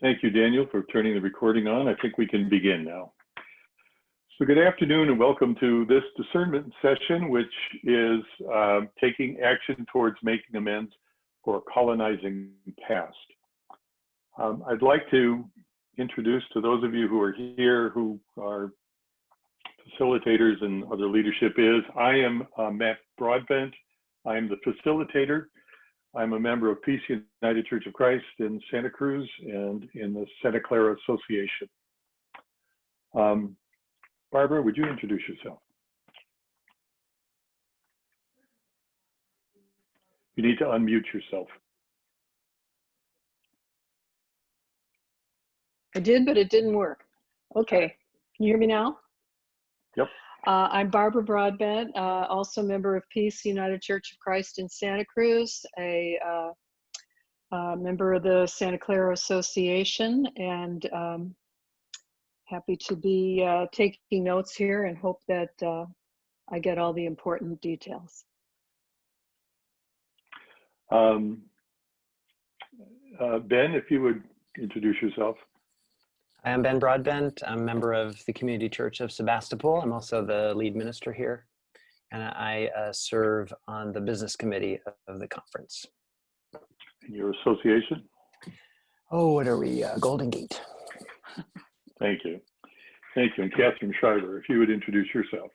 Thank you, Daniel, for turning the recording on. I think we can begin now. So good afternoon and welcome to this discernment session, which is taking action towards making amends for colonizing past. I'd like to introduce to those of you who are here who are facilitators and other leadership is, I am Matt Broadbent. I am the facilitator. I'm a member of Peace United Church of Christ in Santa Cruz and in the Santa Clara Association. Barbara, would you introduce yourself? You need to unmute yourself. I did, but it didn't work. Okay, can you hear me now? Yep. I'm Barbara Broadbent, also member of Peace United Church of Christ in Santa Cruz, a member of the Santa Clara Association, and happy to be taking notes here and hope that I get all the important details. Ben, if you would introduce yourself. I am Ben Broadbent. I'm a member of the Community Church of Sebastopol. I'm also the lead minister here, and I serve on the business committee of the conference. And your association? Oh, what are we? Golden Gate. Thank you. Thank you. And Catherine Schreiber, if you would introduce yourself.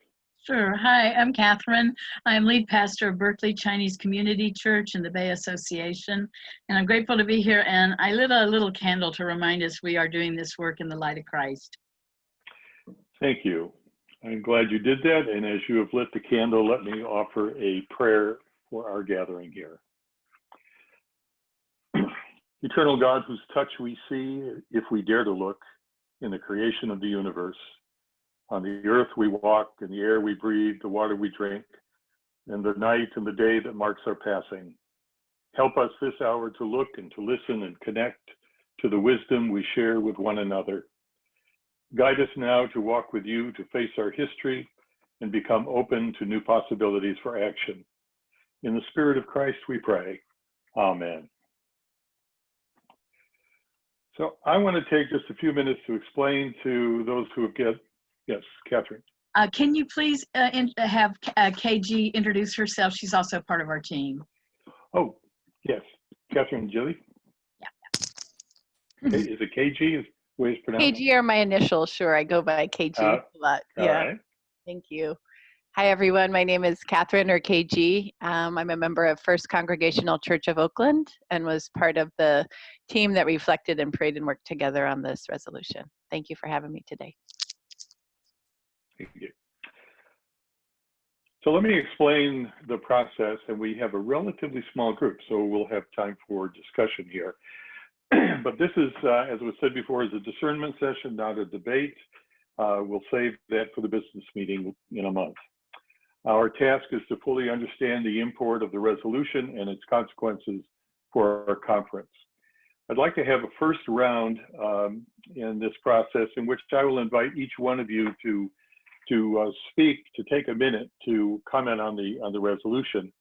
Sure. Hi, I'm Catherine. I'm lead pastor of Berkeley Chinese Community Church in the Bay Association, and I'm grateful to be here. And I lit a little candle to remind us we are doing this work in the light of Christ. Thank you. I'm glad you did that. And as you have lit the candle, let me offer a prayer for our gathering here. Eternal God, whose touch we see, if we dare to look, in the creation of the universe, on the earth we walk, in the air we breathe, the water we drink, and the night and the day that marks our passing. Help us this hour to look and to listen and connect to the wisdom we share with one another. Guide us now to walk with you, to face our history, and become open to new possibilities for action. In the Spirit of Christ we pray. Amen. So I want to take just a few minutes to explain to those who have yes, Catherine. Can you please have KG introduce herself? She's also part of our team. Oh, yes. Catherine Gilly? Yeah. Okay. Is it KG? Is the way it's pronounced? KG are my initials. Sure, I go by KG a lot. Yeah. All right. Thank you. Hi, everyone. My name is Catherine, or KG. I'm a member of First Congregational Church of Oakland and was part of the team that reflected and prayed and worked together on this resolution. Thank you for having me today. Thank you. So let me explain the process, and we have a relatively small group, so we'll have time for discussion here. But this is, as was said before, is a discernment session, not a debate. We'll save that for the business meeting in a month. Our task is to fully understand the import of the resolution and its consequences for our conference. I'd like to have a first round in this process in which I will invite each one of you to speak, to take a minute to comment on the resolution.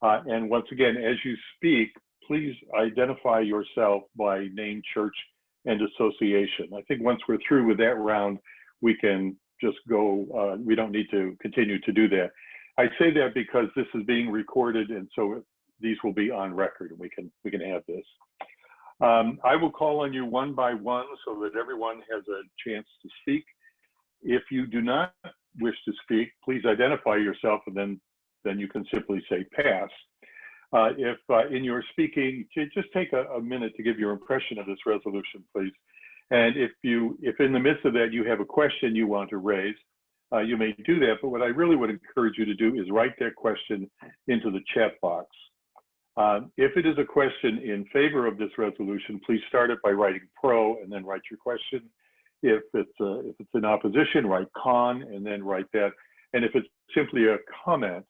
And once again, as you speak, please identify yourself by name, church, and association. I think once we're through with that round, we can just go, we don't need to continue to do that. I say that because this is being recorded, and so these will be on record, and we can have this. I will call on you one by one so that everyone has a chance to speak. If you do not wish to speak, please identify yourself, and then you can simply say pass. If in your speaking, just take a minute to give your impression of this resolution, please. And if in the midst of that you have a question you want to raise, you may do that. But what I really would encourage you to do is write that question into the chat box. If it is a question in favor of this resolution, please start it by writing pro and then write your question. If it's in opposition, write con and then write that. And if it's simply a comment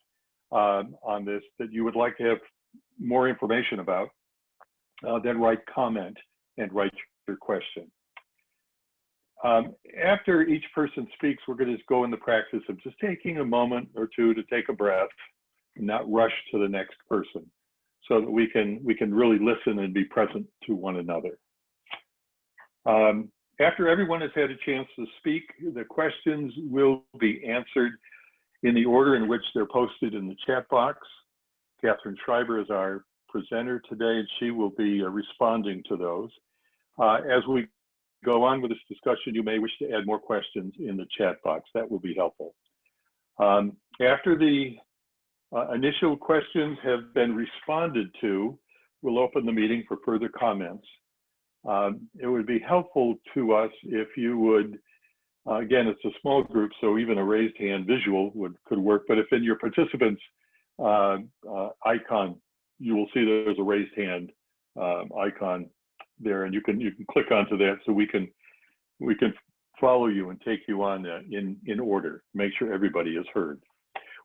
on this that you would like to have more information about, then write comment and write your question. After each person speaks, we're going to just go in the practice of just taking a moment or two to take a breath and not rush to the next person, so that we can really listen and be present to one another. After everyone has had a chance to speak, the questions will be answered in the order in which they're posted in the chat box. Catherine Schreiber is our presenter today, and she will be responding to those. As we go on with this discussion, you may wish to add more questions in the chat box. That will be helpful. After the initial questions have been responded to, we'll open the meeting for further comments. It would be helpful to us if you would, again, it's a small group, so even a raised hand visual could work, but if in your participants icon, you will see there's a raised hand icon there, and you can click onto that so we can follow you and take you on in order, make sure everybody is heard.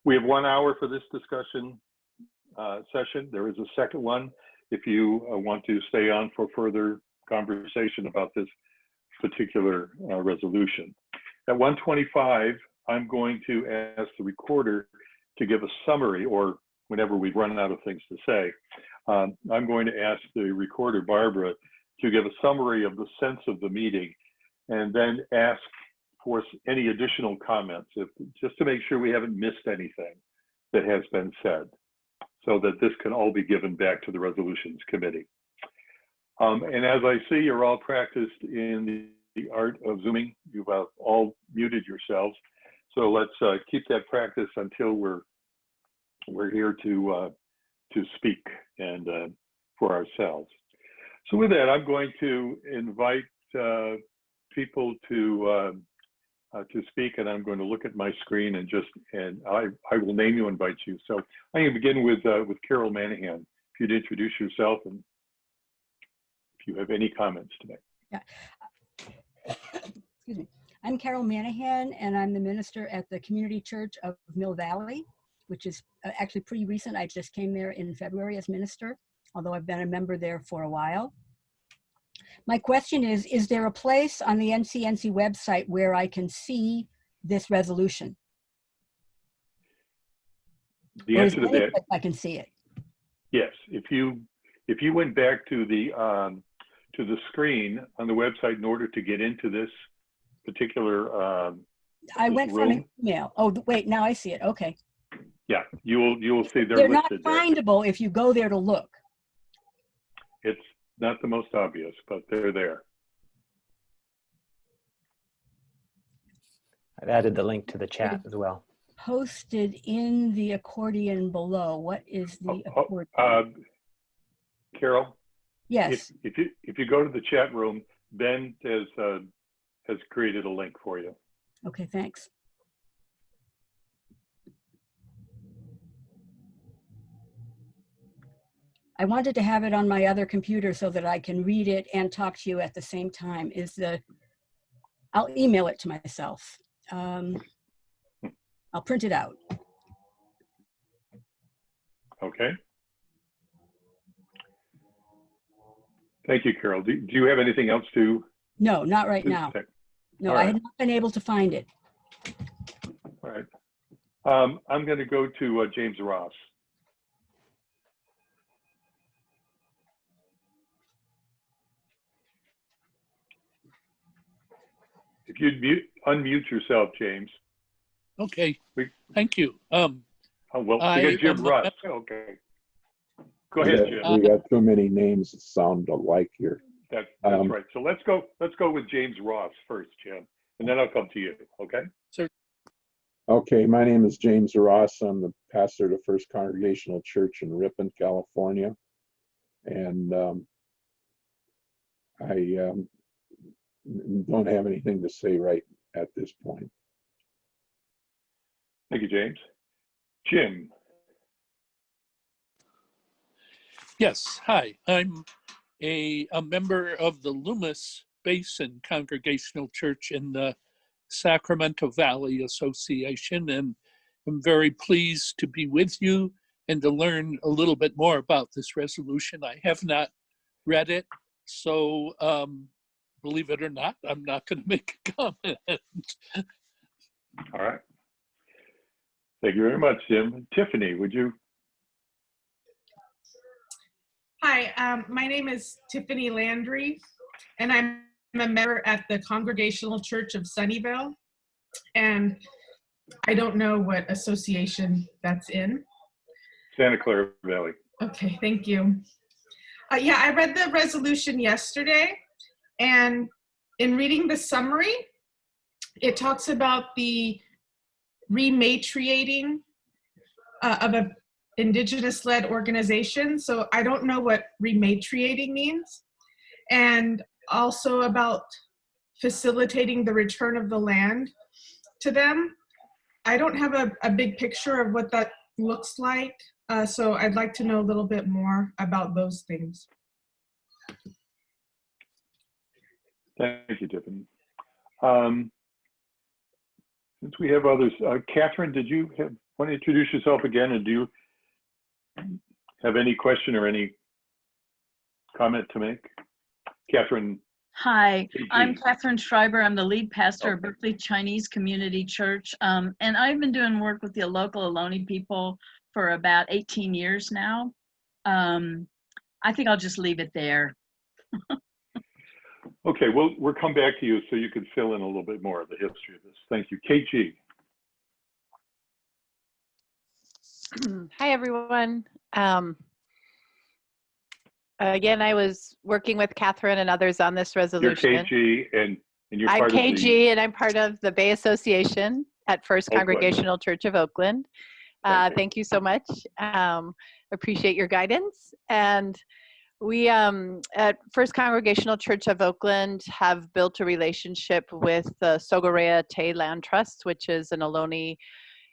We have 1 hour for this discussion session. There is a second one if you want to stay on for further conversation about this particular resolution. At 1:25, I'm going to ask the recorder to give a summary, or whenever we've run out of things to say, I'm going to ask the recorder, Barbara, to give a summary of the sense of the meeting, and then ask for any additional comments, just to make sure we haven't missed anything that has been said, so that this can all be given back to the Resolutions Committee. And as I see, you're all practiced in the art of Zooming. You've all muted yourselves. So let's keep that practice until we're here to speak and for ourselves. So with that, I'm going to invite people to speak, and I'm going to look at my screen and I will name you, invite you. So I'm going to begin with Carol Manahan. If you'd introduce yourself and if you have any comments to make. Yeah. Excuse me. I'm Carol Manahan, and I'm the minister at the Community Church of Mill Valley, which is actually pretty recent. I just came there in February as minister, although I've been a member there for a while. My question is there a place on the NCNC website where I can see this resolution? The answer to that, I can see it. yes. If you went back to the screen on the website in order to get into this particular I went from room. an email. Oh, wait, now I see it. Okay. Yeah, you will see they're not listed findable if you go there to look. It's not the most obvious, but they're there. I've added the link to the chat as well. Posted in the accordion below. What is the accordion? Carol? Yes. If you go to the chat room, Ben has created a link for you. Okay, thanks. I wanted to have it on my other computer so that I can read it and talk to you at the same time. I'll email it to myself. I'll print it out. Okay. Thank you, Carol. Do you have anything else to? No, not right now. No, I had not been able to find it. All right. I'm going to go to James Ross. If you'd unmute yourself, James. Okay, thank you. Oh, well, we got Jim Ross. Okay. Go ahead, Jim. We got too many names that sound alike here. That's right. So let's go with James Ross first, Jim, and then I'll come to you. Okay. Sir. Okay, my name is James Ross. I'm the pastor of the First Congregational Church in Ripon, California, and I don't have anything to say right at this point. Thank you, James. Jim. Yes, hi. I'm a member of the Loomis Basin Congregational Church in the Sacramento Valley Association, and I'm very pleased to be with you and to learn a little bit more about this resolution. I have not read it, so believe it or not, I'm not going to make a comment. All right. Thank you very much, Jim. Tiffany, would you? Hi, my name is Tiffany Landry, and I'm a member at the Congregational Church of Sunnyvale, and I don't know what association that's in. Santa Clara Valley. Okay, thank you. Yeah, I read the resolution yesterday, and in reading the summary, it talks about the rematriating of an Indigenous-led organization. So I don't know what rematriating means. And also about facilitating the return of the land to them. I don't have a big picture of what that looks like. So I'd like to know a little bit more about those things. Thank you, Tiffany. Since we have others, Catherine, did you want to introduce yourself again, and do you have any question or any comment to make? Catherine. Hi, KG. I'm Catherine Schreiber. I'm the lead pastor of Berkeley Chinese Community Church. And I've been doing work with the local Ohlone people for about 18 years now. I think I'll just leave it there. Okay, well, we'll come back to you so you can fill in a little bit more of the history of this. Thank you. KG. Hi, everyone. Again, I was working with Catherine and others on this You're resolution. KG, and you're I'm part of the... KG, and I'm part of the Bay Association at First Oakland. Congregational Church of Oakland. Thank you so much. Appreciate your guidance. And we at First Congregational Church of Oakland have built a relationship with the Sogorea Te Land Trust, which is an Ohlone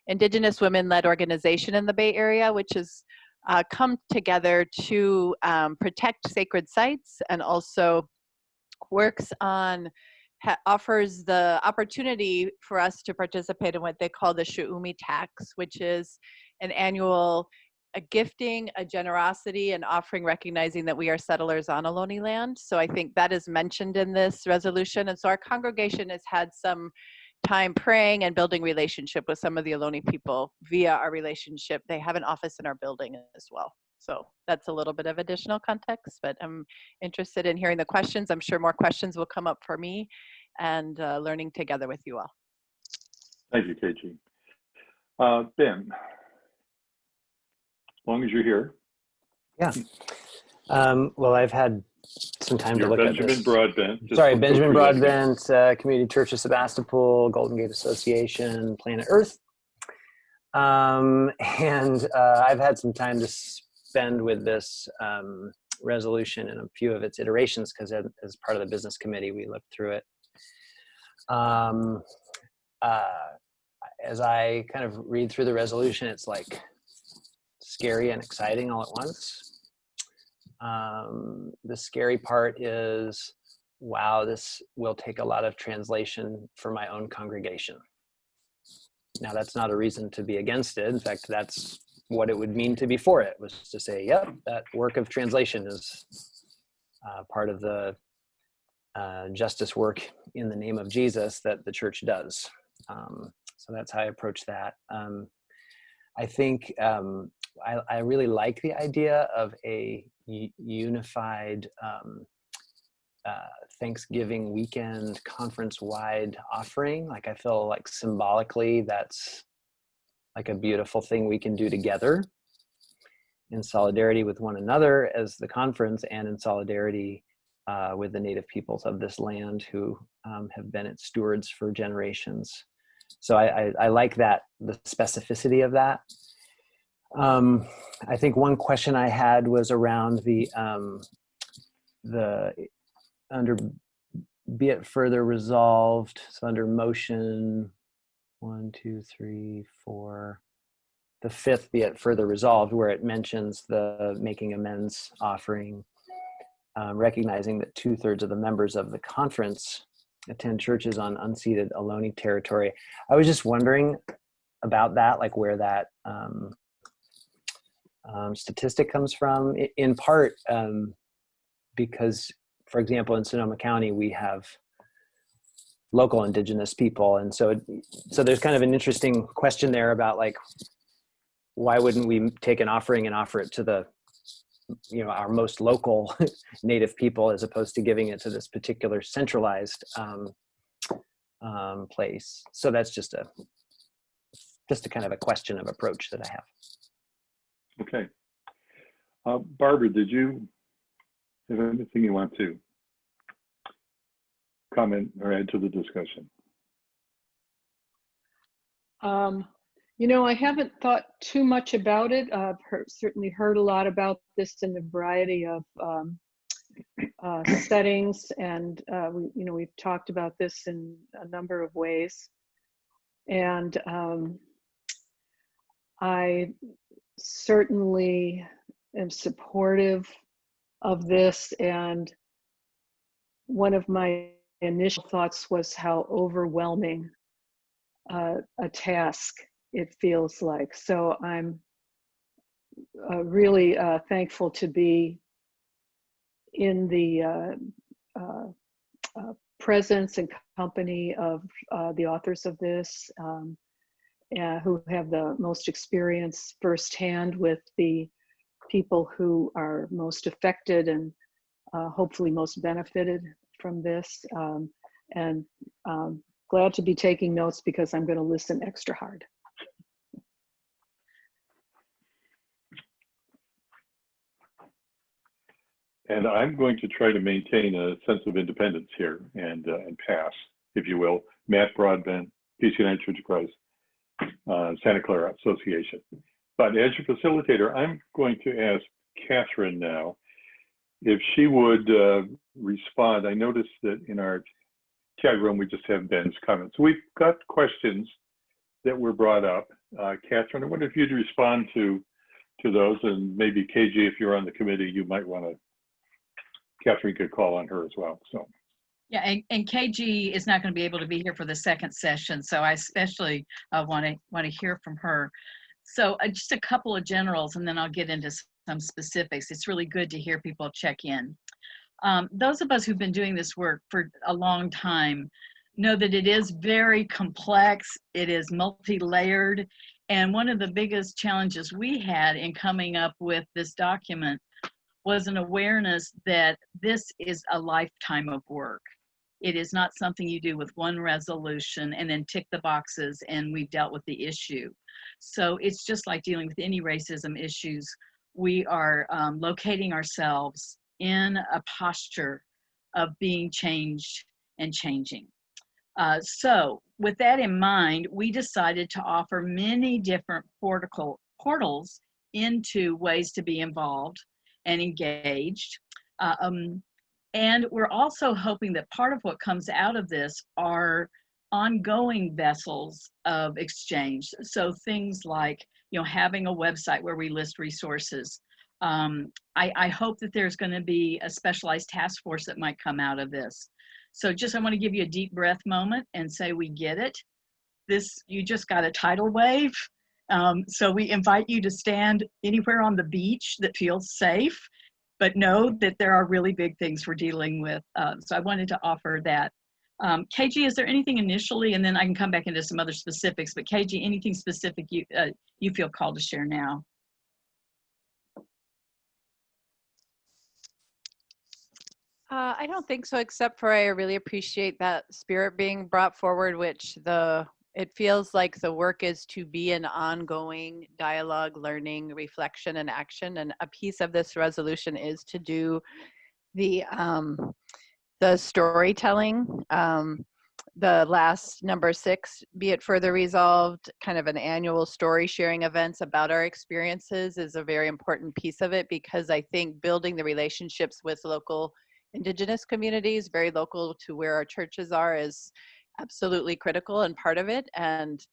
Indigenous women-led organization in the Bay Area, which has come together to protect sacred sites and also works on, offers the opportunity for us to participate in what they call the Shu'umi tax, which is an annual a gifting, a generosity, and offering, recognizing that we are settlers on Ohlone land. So I think that is mentioned in this resolution. And so our congregation has had some time praying and building relationship with some of the Ohlone people via our relationship. They have an office in our building as well. So that's a little bit of additional context, but I'm interested in hearing the questions. I'm sure more questions will come up for me and learning together with you all. Thank you, KG. Ben, as long as you're here. Yeah. Well, I've had some time to look at this. Benjamin Broadbent. Sorry, Benjamin Broadbent, Community Church of Sebastopol, Golden Gate Association, Planet Earth. And I've had some time to spend with this resolution in a few of its iterations, because as part of the business committee, we looked through it. As I kind of read through the resolution, it's like scary and exciting all at once. The scary part is, wow, this will take a lot of translation for my own congregation. Now, that's not a reason to be against it. In fact, that's what it would mean to be for it, was to say, yep, that work of translation is part of the justice work in the name of Jesus that the church does. So that's how I approach that. I think I really like the idea of a unified Thanksgiving weekend conference-wide offering. Like, I feel like symbolically that's like a beautiful thing we can do together in solidarity with one another as the conference, and in solidarity with the native peoples of this land who have been its stewards for generations. So I like that, the specificity of that. I think one question I had was around the under be it further resolved. So under motion 1, 2, 3, 4, the fifth, be it further resolved, where it mentions the making amends offering, recognizing that 2/3 of the members of the conference attend churches on unceded Ohlone territory. I was just wondering about that, like where that statistic comes from, in part because, for example, in Sonoma County, we have local indigenous people. And so there's kind of an interesting question there about, like, why wouldn't we take an offering and offer it to the our most local Native people, as opposed to giving it to this particular centralized place. So that's just a kind of a question of approach that I have. Okay. Barbara, did you have anything you want to comment or add to the discussion? I haven't thought too much about it. I've certainly heard a lot about this in a variety of settings, and we've talked about this in a number of ways. And I certainly am supportive of this, and one of my initial thoughts was how overwhelming a task it feels like. So I'm really thankful to be in the presence and company of the authors of this, who have the most experience firsthand with the people who are most affected and hopefully most benefited from this. And glad to be taking notes because I'm going to listen extra hard. And I'm going to try to maintain a sense of independence here and pass, if you will. Matt Broadbent, Peace United Church of Christ, Santa Clara Association. But as your facilitator, I'm going to ask Catherine now if she would respond. I noticed that in our chat room, we just have Ben's comments. We've got questions that were brought up. Catherine, I wonder if you'd respond to those, and maybe KG, if you're on the committee, you might want to, Catherine could call on her as well. So. Yeah, and KG is not going to be able to be here for the second session, so I especially want to hear from her. So just a couple of generals, and then I'll get into some specifics. It's really good to hear people check in. Those of us who've been doing this work for a long time know that it is very complex, it is multi-layered, and one of the biggest challenges we had in coming up with this document was an awareness that this is a lifetime of work. It is not something you do with one resolution and then tick the boxes and we've dealt with the issue. So it's just like dealing with any racism issues. We are locating ourselves in a posture of being changed and changing. So with that in mind, we decided to offer many different portals into ways to be involved and engaged. And we're also hoping that part of what comes out of this are ongoing vessels of exchange. So things like, having a website where we list resources. I hope that there's going to be a specialized task force that might come out of this. So I want to give you a deep breath moment and say, we get it. You just got a tidal wave. So we invite you to stand anywhere on the beach that feels safe, but know that there are really big things we're dealing with. So I wanted to offer that. KG, is there anything initially, and then I can come back into some other specifics, but KG, anything specific you feel called to share now? I don't think so, except for I really appreciate that spirit being brought forward, which it feels like the work is to be an ongoing dialogue, learning, reflection, and action. And a piece of this resolution is to do the storytelling. The last number 6, be it further resolved, kind of an annual story sharing events about our experiences is a very important piece of it, because I think building the relationships with local Indigenous communities, very local to where our churches are, is absolutely critical and part of it. And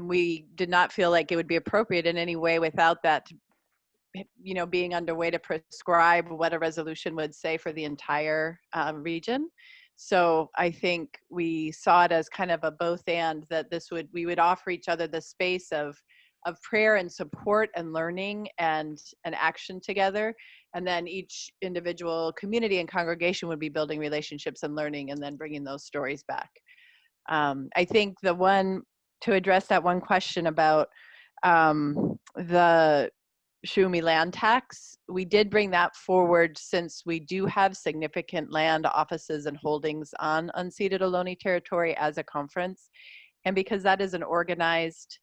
we did not feel like it would be appropriate in any way without that, being underway to prescribe what a resolution would say for the entire region. So I think we saw it as kind of a both and, that we would offer each other the space of prayer and support and learning and action together. And then each individual community and congregation would be building relationships and learning, and then bringing those stories back. I think to address that one question about the Shumi land tax. We did bring that forward since we do have significant land offices and holdings on unceded Ohlone territory as a conference. And because that is an organized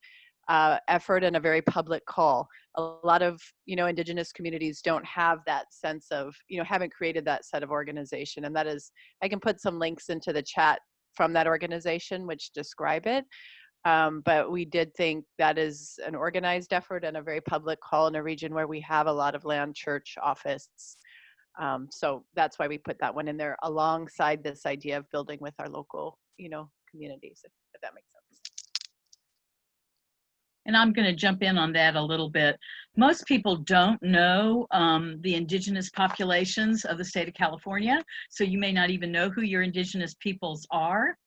effort and a very public call, a lot of, Indigenous communities don't have that sense of, haven't created that set of organization. And that is, I can put some links into the chat from that organization which describe it. But we did think that is an organized effort and a very public call in a region where we have a lot of land church office. So that's why we put that one in there alongside this idea of building with our local, communities, if that makes sense. And I'm going to jump in on that a little bit. Most people don't know the indigenous populations of the state of California, so you may not even know who your indigenous peoples are.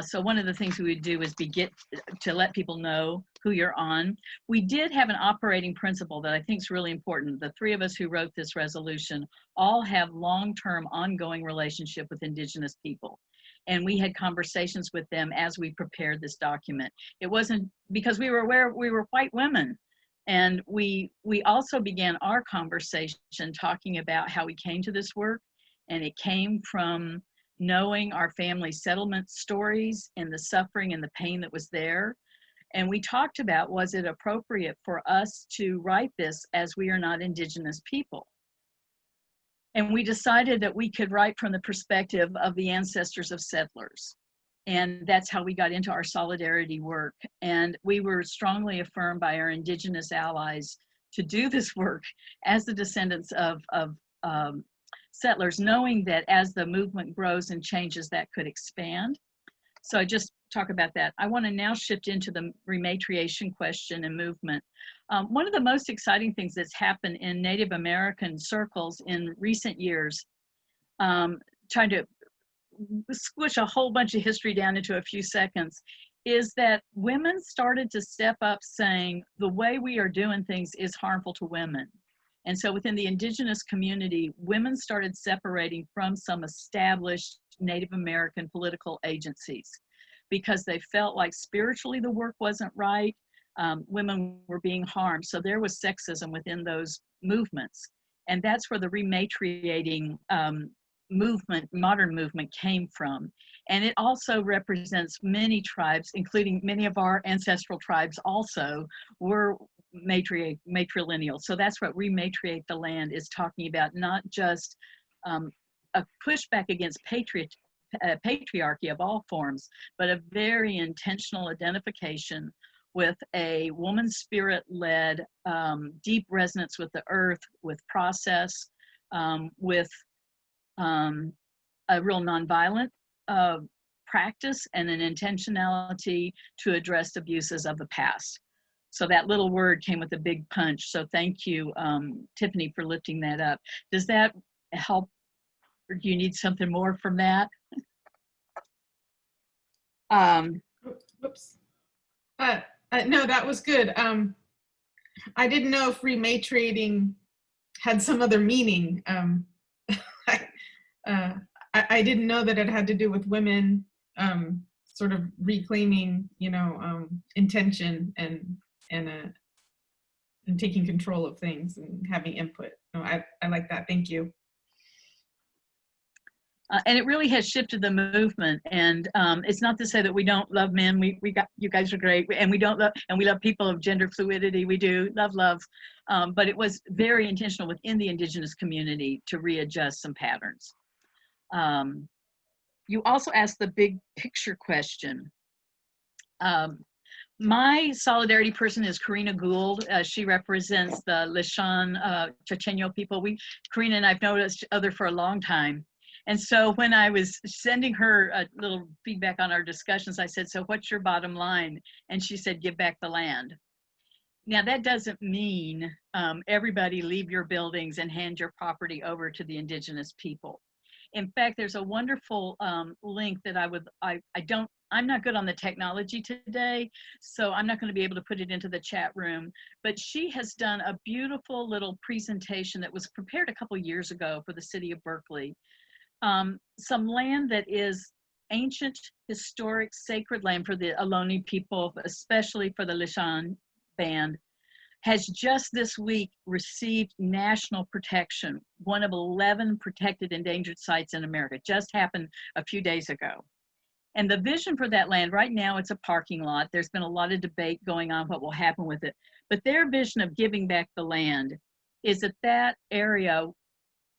So one of the things we would do is to let people know who you're on. We did have an operating principle that I think is really important. The three of us who wrote this resolution all have long-term ongoing relationship with indigenous people. And we had conversations with them as we prepared this document. It wasn't because we were aware we were white women. And we also began our conversation talking about how we came to this work. And it came from knowing our family settlement stories and the suffering and the pain that was there. And we talked about, was it appropriate for us to write this as we are not indigenous people? And we decided that we could write from the perspective of the ancestors of settlers. And that's how we got into our solidarity work. And we were strongly affirmed by our indigenous allies to do this work as the descendants of settlers, knowing that as the movement grows and changes, that could expand. So I just talk about that. I want to now shift into the rematriation question and movement. One of the most exciting things that's happened in Native American circles in recent years, trying to squish a whole bunch of history down into a few seconds, is that women started to step up saying the way we are doing things is harmful to women. And so within the indigenous community, women started separating from some established Native American political agencies because they felt like spiritually the work wasn't right. Women were being harmed. So there was sexism within those movements. And that's where the rematriating movement, modern movement, came from. And it also represents many tribes, including many of our ancestral tribes also were matrilineal. So that's what rematriate the land is talking about, not just a pushback against patriarchy of all forms, but a very intentional identification with a woman's spirit-led deep resonance with the earth, with process, with a real nonviolent practice and an intentionality to address abuses of the past. So that little word came with a big punch. So thank you, Tiffany, for lifting that up. Does that help, or do you need something more from that? Whoops. No, that was good. I didn't know if rematriating had some other meaning. I didn't know that it had to do with women sort of reclaiming, intention and taking control of things and having input. No, I like that. Thank you. And it really has shifted the movement. And it's not to say that we don't love men. We got, you guys are great. And we love people of gender fluidity. We do love. But it was very intentional within the indigenous community to readjust some patterns. You also asked the big picture question. My solidarity person is Karina Gould. She represents the Lishan Chochenyo people. Karina and I've known each other for a long time. And so when I was sending her a little feedback on our discussions, I said, so what's your bottom line? And she said, give back the land. Now that doesn't mean everybody leave your buildings and hand your property over to the indigenous people. In fact, there's a wonderful link that I'm not good on the technology today, so I'm not going to be able to put it into the chat room, but she has done a beautiful little presentation that was prepared a couple years ago for the city of Berkeley. Some land that is ancient, historic, sacred land for the Ohlone people, especially for the Lishan band, has just this week received national protection, one of 11 protected endangered sites in America. It just happened a few days ago. And the vision for that land, right now it's a parking lot. There's been a lot of debate going on what will happen with it. But their vision of giving back the land is that that area,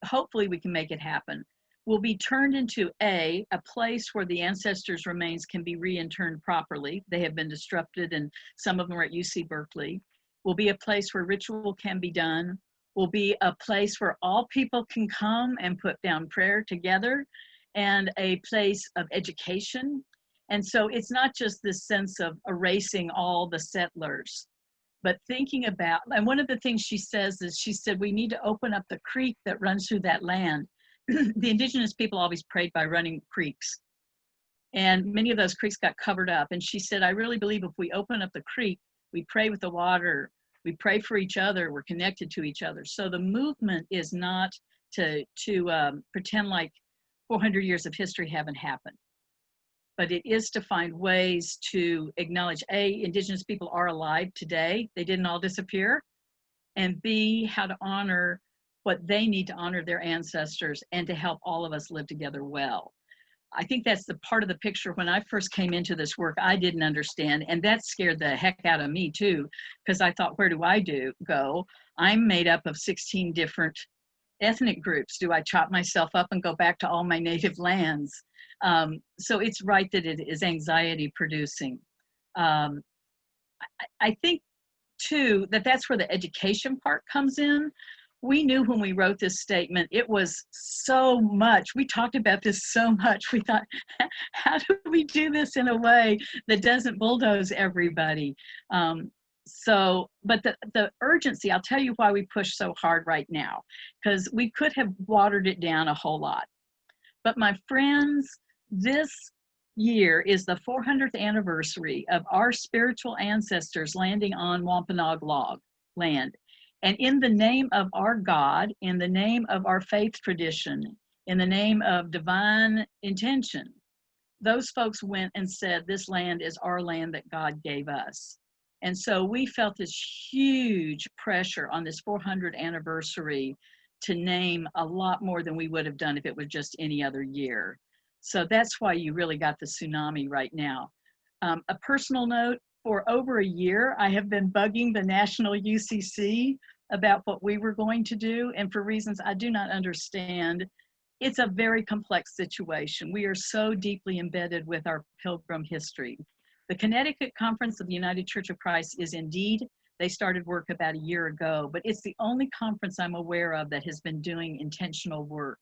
hopefully we can make it happen, will be turned into a place where the ancestors' remains can be reinterred properly. They have been disrupted and some of them are at UC Berkeley. Will be a place where ritual can be done. Will be a place where all people can come and put down prayer together, and a place of education. And so it's not just this sense of erasing all the settlers, but thinking about, and one of the things she says is, she said, we need to open up the creek that runs through that land. The indigenous people always prayed by running creeks. And many of those creeks got covered up. And she said, I really believe if we open up the creek, we pray with the water, we pray for each other, we're connected to each other. So the movement is not to pretend like 400 years of history haven't happened, but it is to find ways to acknowledge, A, indigenous people are alive today, they didn't all disappear, and B, how to honor what they need to honor their ancestors and to help all of us live together well. I think that's the part of the picture when I first came into this work I didn't understand, and that scared the heck out of me too, because I thought, where do I go? I'm made up of 16 different ethnic groups. Do I chop myself up and go back to all my native lands? So it's right that it is anxiety producing. I think too that that's where the education part comes in. We knew when we wrote this statement, it was so much. We talked about this so much. We thought, how do we do this in a way that doesn't bulldoze everybody? But the urgency, I'll tell you why we push so hard right now, because we could have watered it down a whole lot. But my friends, this year is the 400th anniversary of our spiritual ancestors landing on Wampanoag land. And in the name of our God, in the name of our faith tradition, in the name of divine intention, those folks went and said, this land is our land that God gave us. And so we felt this huge pressure on this 400th anniversary to name a lot more than we would have done if it was just any other year. So that's why you really got the tsunami right now. A personal note, for over a year, I have been bugging the National UCC about what we were going to do, and for reasons I do not understand. It's a very complex situation. We are so deeply embedded with our pilgrim history. The Connecticut Conference of the United Church of Christ is indeed, they started work about a year ago, but it's the only conference I'm aware of that has been doing intentional work.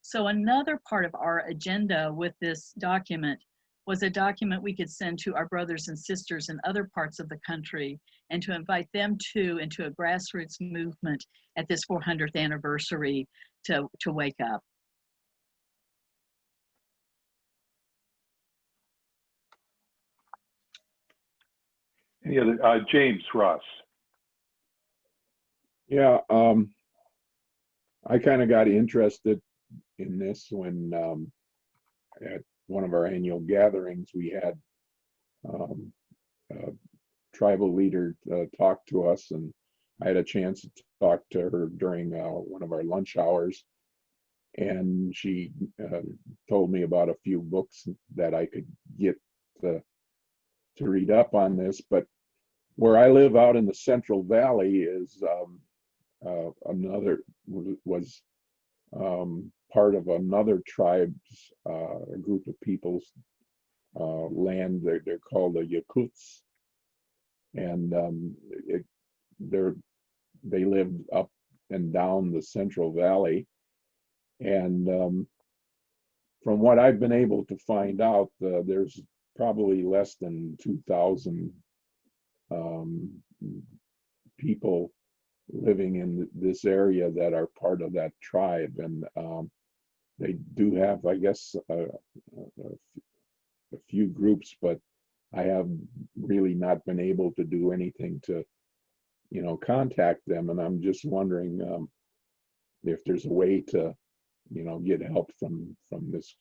So another part of our agenda with this document was a document we could send to our brothers and sisters in other parts of the country and to invite them to into a grassroots movement at this 400th anniversary to wake up. Any other, James Ross. Yeah, I kind of got interested in this when at one of our annual gatherings, we had a tribal leader talk to us, and I had a chance to talk to her during one of our lunch hours, and she told me about a few books that I could get to read up on this. But where I live out in the Central Valley is was part of another tribe's a group of people's land. They're called the Yakuts, and they lived up and down the Central Valley. And from what I've been able to find out, there's probably less than 2,000 people living in this area that are part of that tribe, and they do have, I guess, a few groups, but I have really not been able to do anything to, contact them. And I'm just wondering if there's a way to, get help from this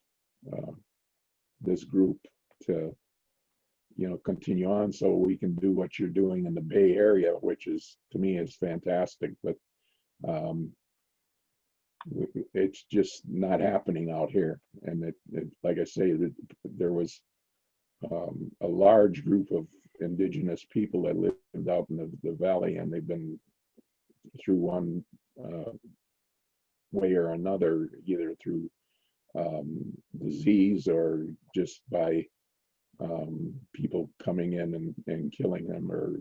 this group to, continue on so we can do what you're doing in the Bay Area, which is, to me, is fantastic. But it's just not happening out here. And like I say, there was a large group of indigenous people that lived out in the valley, and they've been through one way or another, either through disease or just by people coming in and killing them or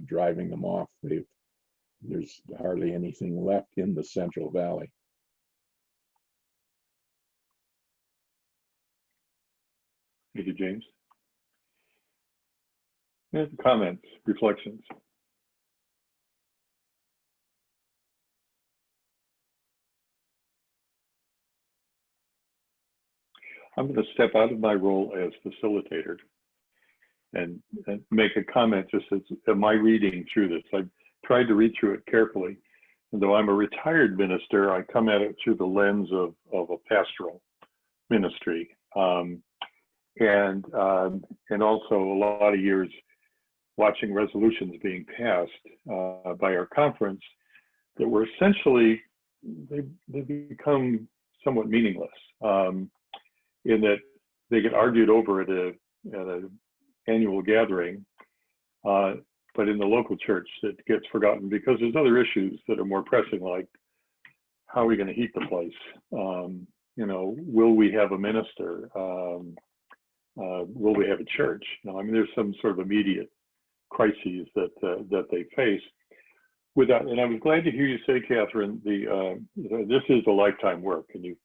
driving them off. There's hardly anything left in the Central Valley. Thank you, James. Comments, reflections. I'm going to step out of my role as facilitator and make a comment just as my reading through this. I tried to read through it carefully. And though I'm a retired minister, I come at it through the lens of a pastoral ministry. And also a lot of years watching resolutions being passed by our conference that were essentially, they become somewhat meaningless in that they get argued over at an annual gathering, but in the local church it gets forgotten because there's other issues that are more pressing, like how are we going to heat the place? Will we have a minister? Will we have a church? There's some sort of immediate crises that they face. And I was glad to hear you say, Catherine, this is a lifetime work, and you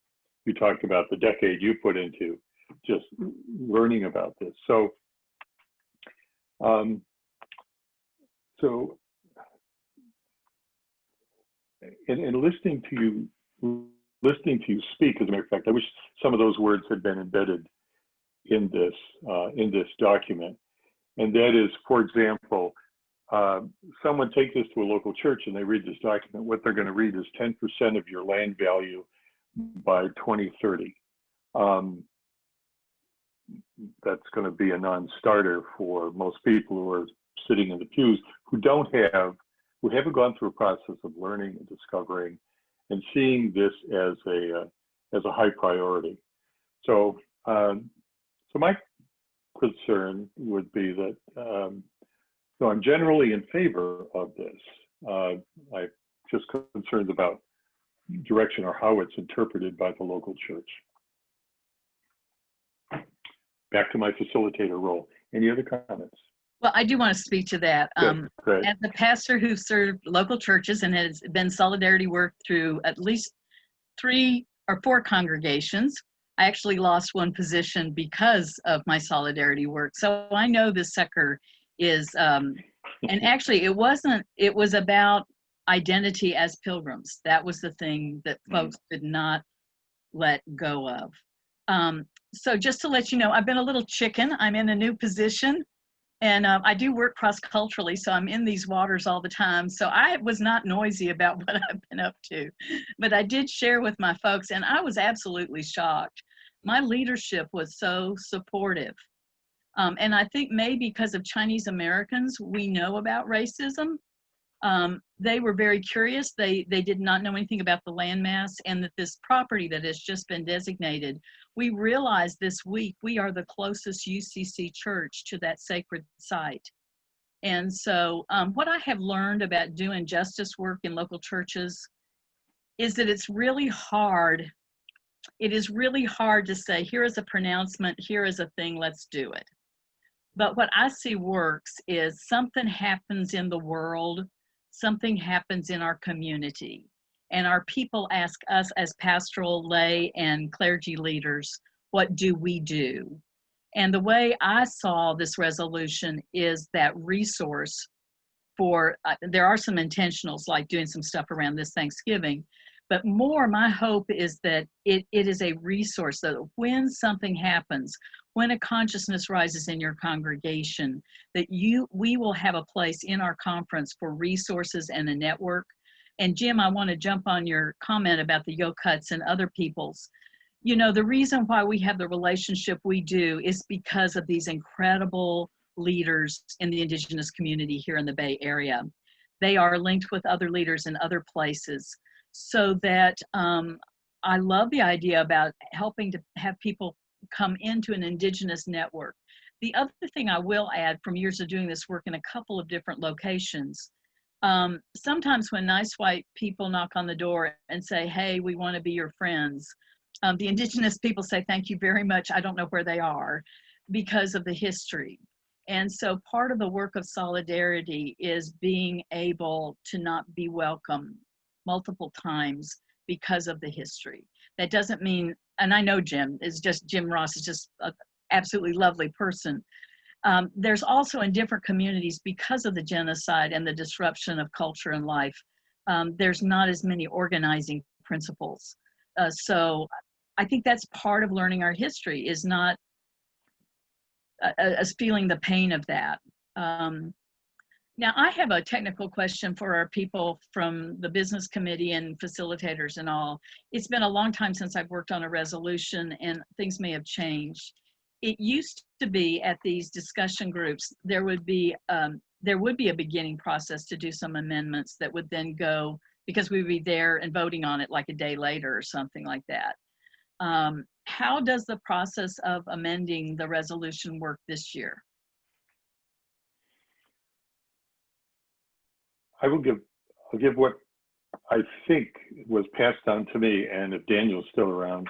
talked about the decade you put into just learning about this. So in listening to you speak, as a matter of fact, I wish some of those words had been embedded in this document. And that is, for example, someone takes this to a local church and they read this document. What they're going to read is 10% of your land value by 2030. That's going to be a non-starter for most people who are sitting in the pews who haven't gone through a process of learning and discovering and seeing this as a high priority. So my concern would be that I'm generally in favor of this. I'm just concerned about direction or how it's interpreted by the local church. Back to my facilitator role. Any other comments? Well, I do want to speak to that. Great. As a pastor who served local churches and has been solidarity work through at least 3 or 4 congregations, I actually lost one position because of my solidarity work. So I know this sucker is, and actually it was about identity as pilgrims. That was the thing that folks did not let go of. So just to let you know, I've been a little chicken. I'm in a new position, and I do work cross-culturally, so I'm in these waters all the time. So I was not noisy about what I've been up to, but I did share with my folks, and I was absolutely shocked. My leadership was so supportive. And I think maybe because of Chinese Americans, we know about racism. They were very curious. They did not know anything about the landmass, and that this property that has just been designated, we realized this week we are the closest UCC church to that sacred site. And so what I have learned about doing justice work in local churches is that it's really hard. It is really hard to say, here is a pronouncement, here is a thing, let's do it. But what I see works is something happens in the world, something happens in our community, and our people ask us as pastoral, lay, and clergy leaders, what do we do? And the way I saw this resolution is that resource for, there are some intentionals like doing some stuff around this Thanksgiving, but more my hope is that it is a resource that when something happens, when a consciousness rises in your congregation, that we will have a place in our conference for resources and a network. And Jim, I want to jump on your comment about the Yokuts and other peoples. you know, the reason why we have the relationship we do is because of these incredible leaders in the Indigenous community here in the Bay Area. They are linked with other leaders in other places, so that I love the idea about helping to have people come into an Indigenous network. The other thing I will add from years of doing this work in a couple of different locations, sometimes when nice white people knock on the door and say, hey, we want to be your friends, the Indigenous people say, thank you very much, I don't know where they are, because of the history. And so part of the work of solidarity is being able to not be welcome multiple times because of the history. That doesn't mean, and I know Jim Ross is just an absolutely lovely person. There's also in different communities, because of the genocide and the disruption of culture and life, there's not as many organizing principles. So I think that's part of learning our history, is not as feeling the pain of that. Now I have a technical question for our people from the business committee and facilitators and all. It's been a long time since I've worked on a resolution, and things may have changed. It used to be at these discussion groups, there would be a beginning process to do some amendments that would then go, because we would be there and voting on it like a day later or something like that. How does the process of amending the resolution work this year? I'll give what I think was passed on to me, and if Daniel's still around,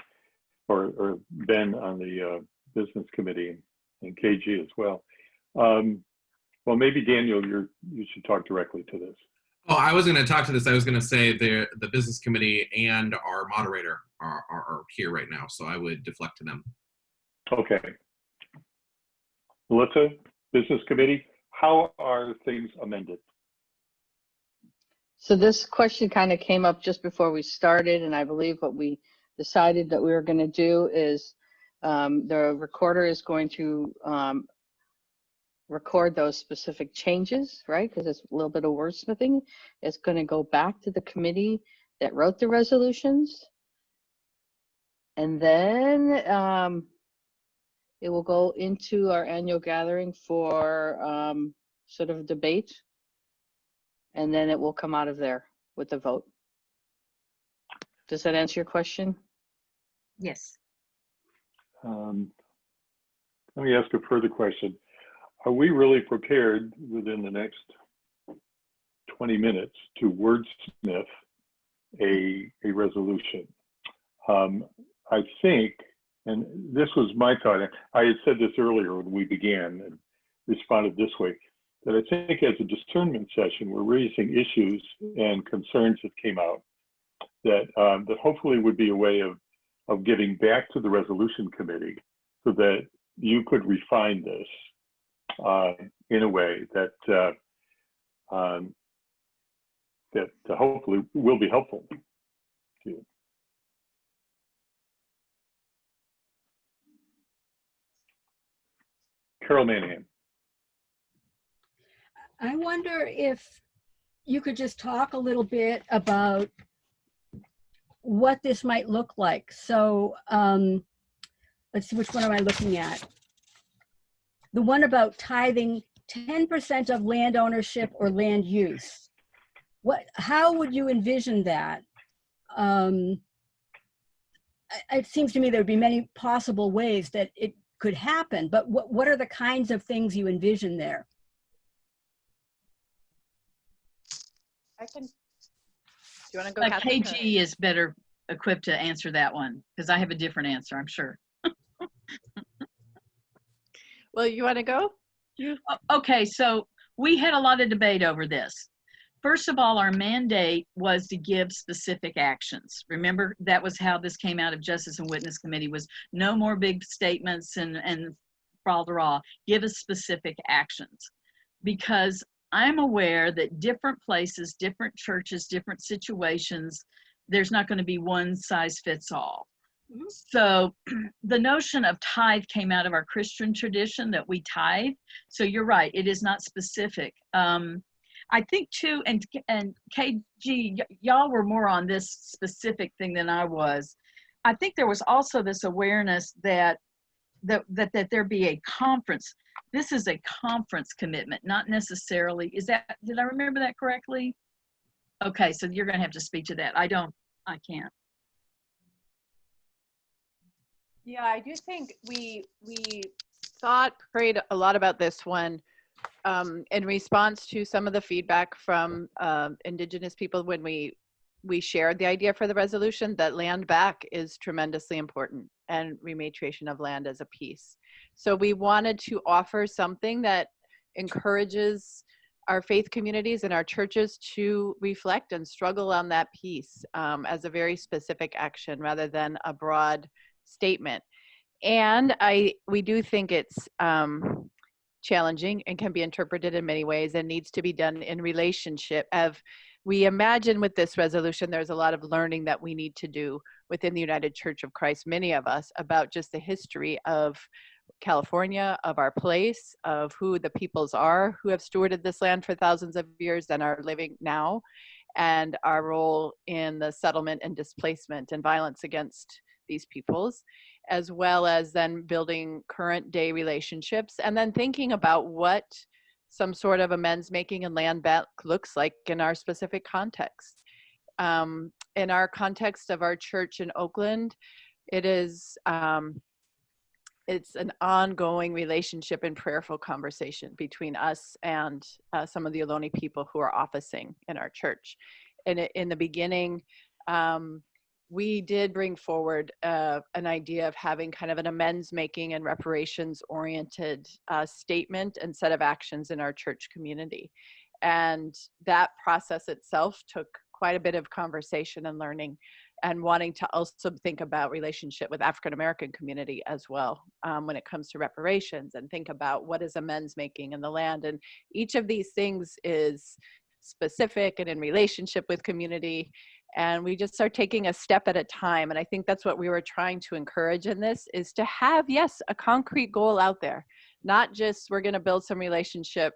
or Ben on the business committee, and KG as well. Well, maybe Daniel, you should talk directly to this. Oh, I was going to talk to this. I was going to say the business committee and our moderator are here right now, so I would deflect to them. Okay. Melissa, business committee, how are things amended? So this question kind of came up just before we started, and I believe what we decided that we were going to do is the recorder is going to record those specific changes, right? Because it's a little bit of wordsmithing. It's going to go back to the committee that wrote the resolutions. And then it will go into our annual gathering for sort of debate. And then it will come out of there with the vote. Does that answer your question? Yes. Let me ask a further question. Are we really prepared within the next 20 minutes to wordsmith a resolution? I think, and this was my thought, I had said this earlier when we began and responded this way, that I think as a discernment session, we're raising issues and concerns that came out that, that hopefully would be a way of getting back to the resolution committee so that you could refine this in a way that that hopefully will be helpful to you. Carol Manahan. I wonder if you could just talk a little bit about what this might look like. So let's see, which one am I looking at? The one about tithing 10% of land ownership or land use. How would you envision that? It seems to me there would be many possible ways that it could happen, but what are the kinds of things you envision there? Do you want to go, Catherine? KG is better equipped to answer that one, because I have a different answer, I'm sure. Well, you want to go? Okay, so we had a lot of debate over this. First of all, our mandate was to give specific actions. Remember, that was how this came out of Justice and Witness Committee, was no more big statements and rah-rah. Give us specific actions. Because I'm aware that different places, different churches, different situations, there's not going to be one size fits all. So the notion of tithe came out of our Christian tradition, that we tithe. So you're right, it is not specific. I think too, and KG, y'all were more on this specific thing than I was. I think there was also this awareness that there be a conference. This is a conference commitment, not necessarily, did I remember that correctly? Okay, so you're gonna have to speak to that. I can't. Yeah, I do think we prayed a lot about this one in response to some of the feedback from Indigenous people when we shared the idea for the resolution that land back is tremendously important and rematriation of land as a piece. So we wanted to offer something that encourages our faith communities and our churches to reflect and struggle on that piece as a very specific action rather than a broad statement. And we do think it's challenging and can be interpreted in many ways and needs to be done in relationship of, we imagine with this resolution, there's a lot of learning that we need to do within the United Church of Christ, many of us, about just the history of California, of our place, of who the peoples are who have stewarded this land for thousands of years and are living now, and our role in the settlement and displacement and violence against these peoples, as well as then building current day relationships and then thinking about what some sort of amends making and land back looks like in our specific context. In our context of our church in Oakland, it is it's an ongoing relationship and prayerful conversation between us and some of the Ohlone people who are officing in our church. And in the beginning, we did bring forward an idea of having kind of an amends making and reparations oriented statement and set of actions in our church community. And that process itself took quite a bit of conversation and learning, and wanting to also think about relationship with African American community as well when it comes to reparations, and think about what is amends making in the land. And each of these things is specific and in relationship with community. And we just are taking a step at a time. And I think that's what we were trying to encourage in this, is to have, yes, a concrete goal out there, not just we're going to build some relationship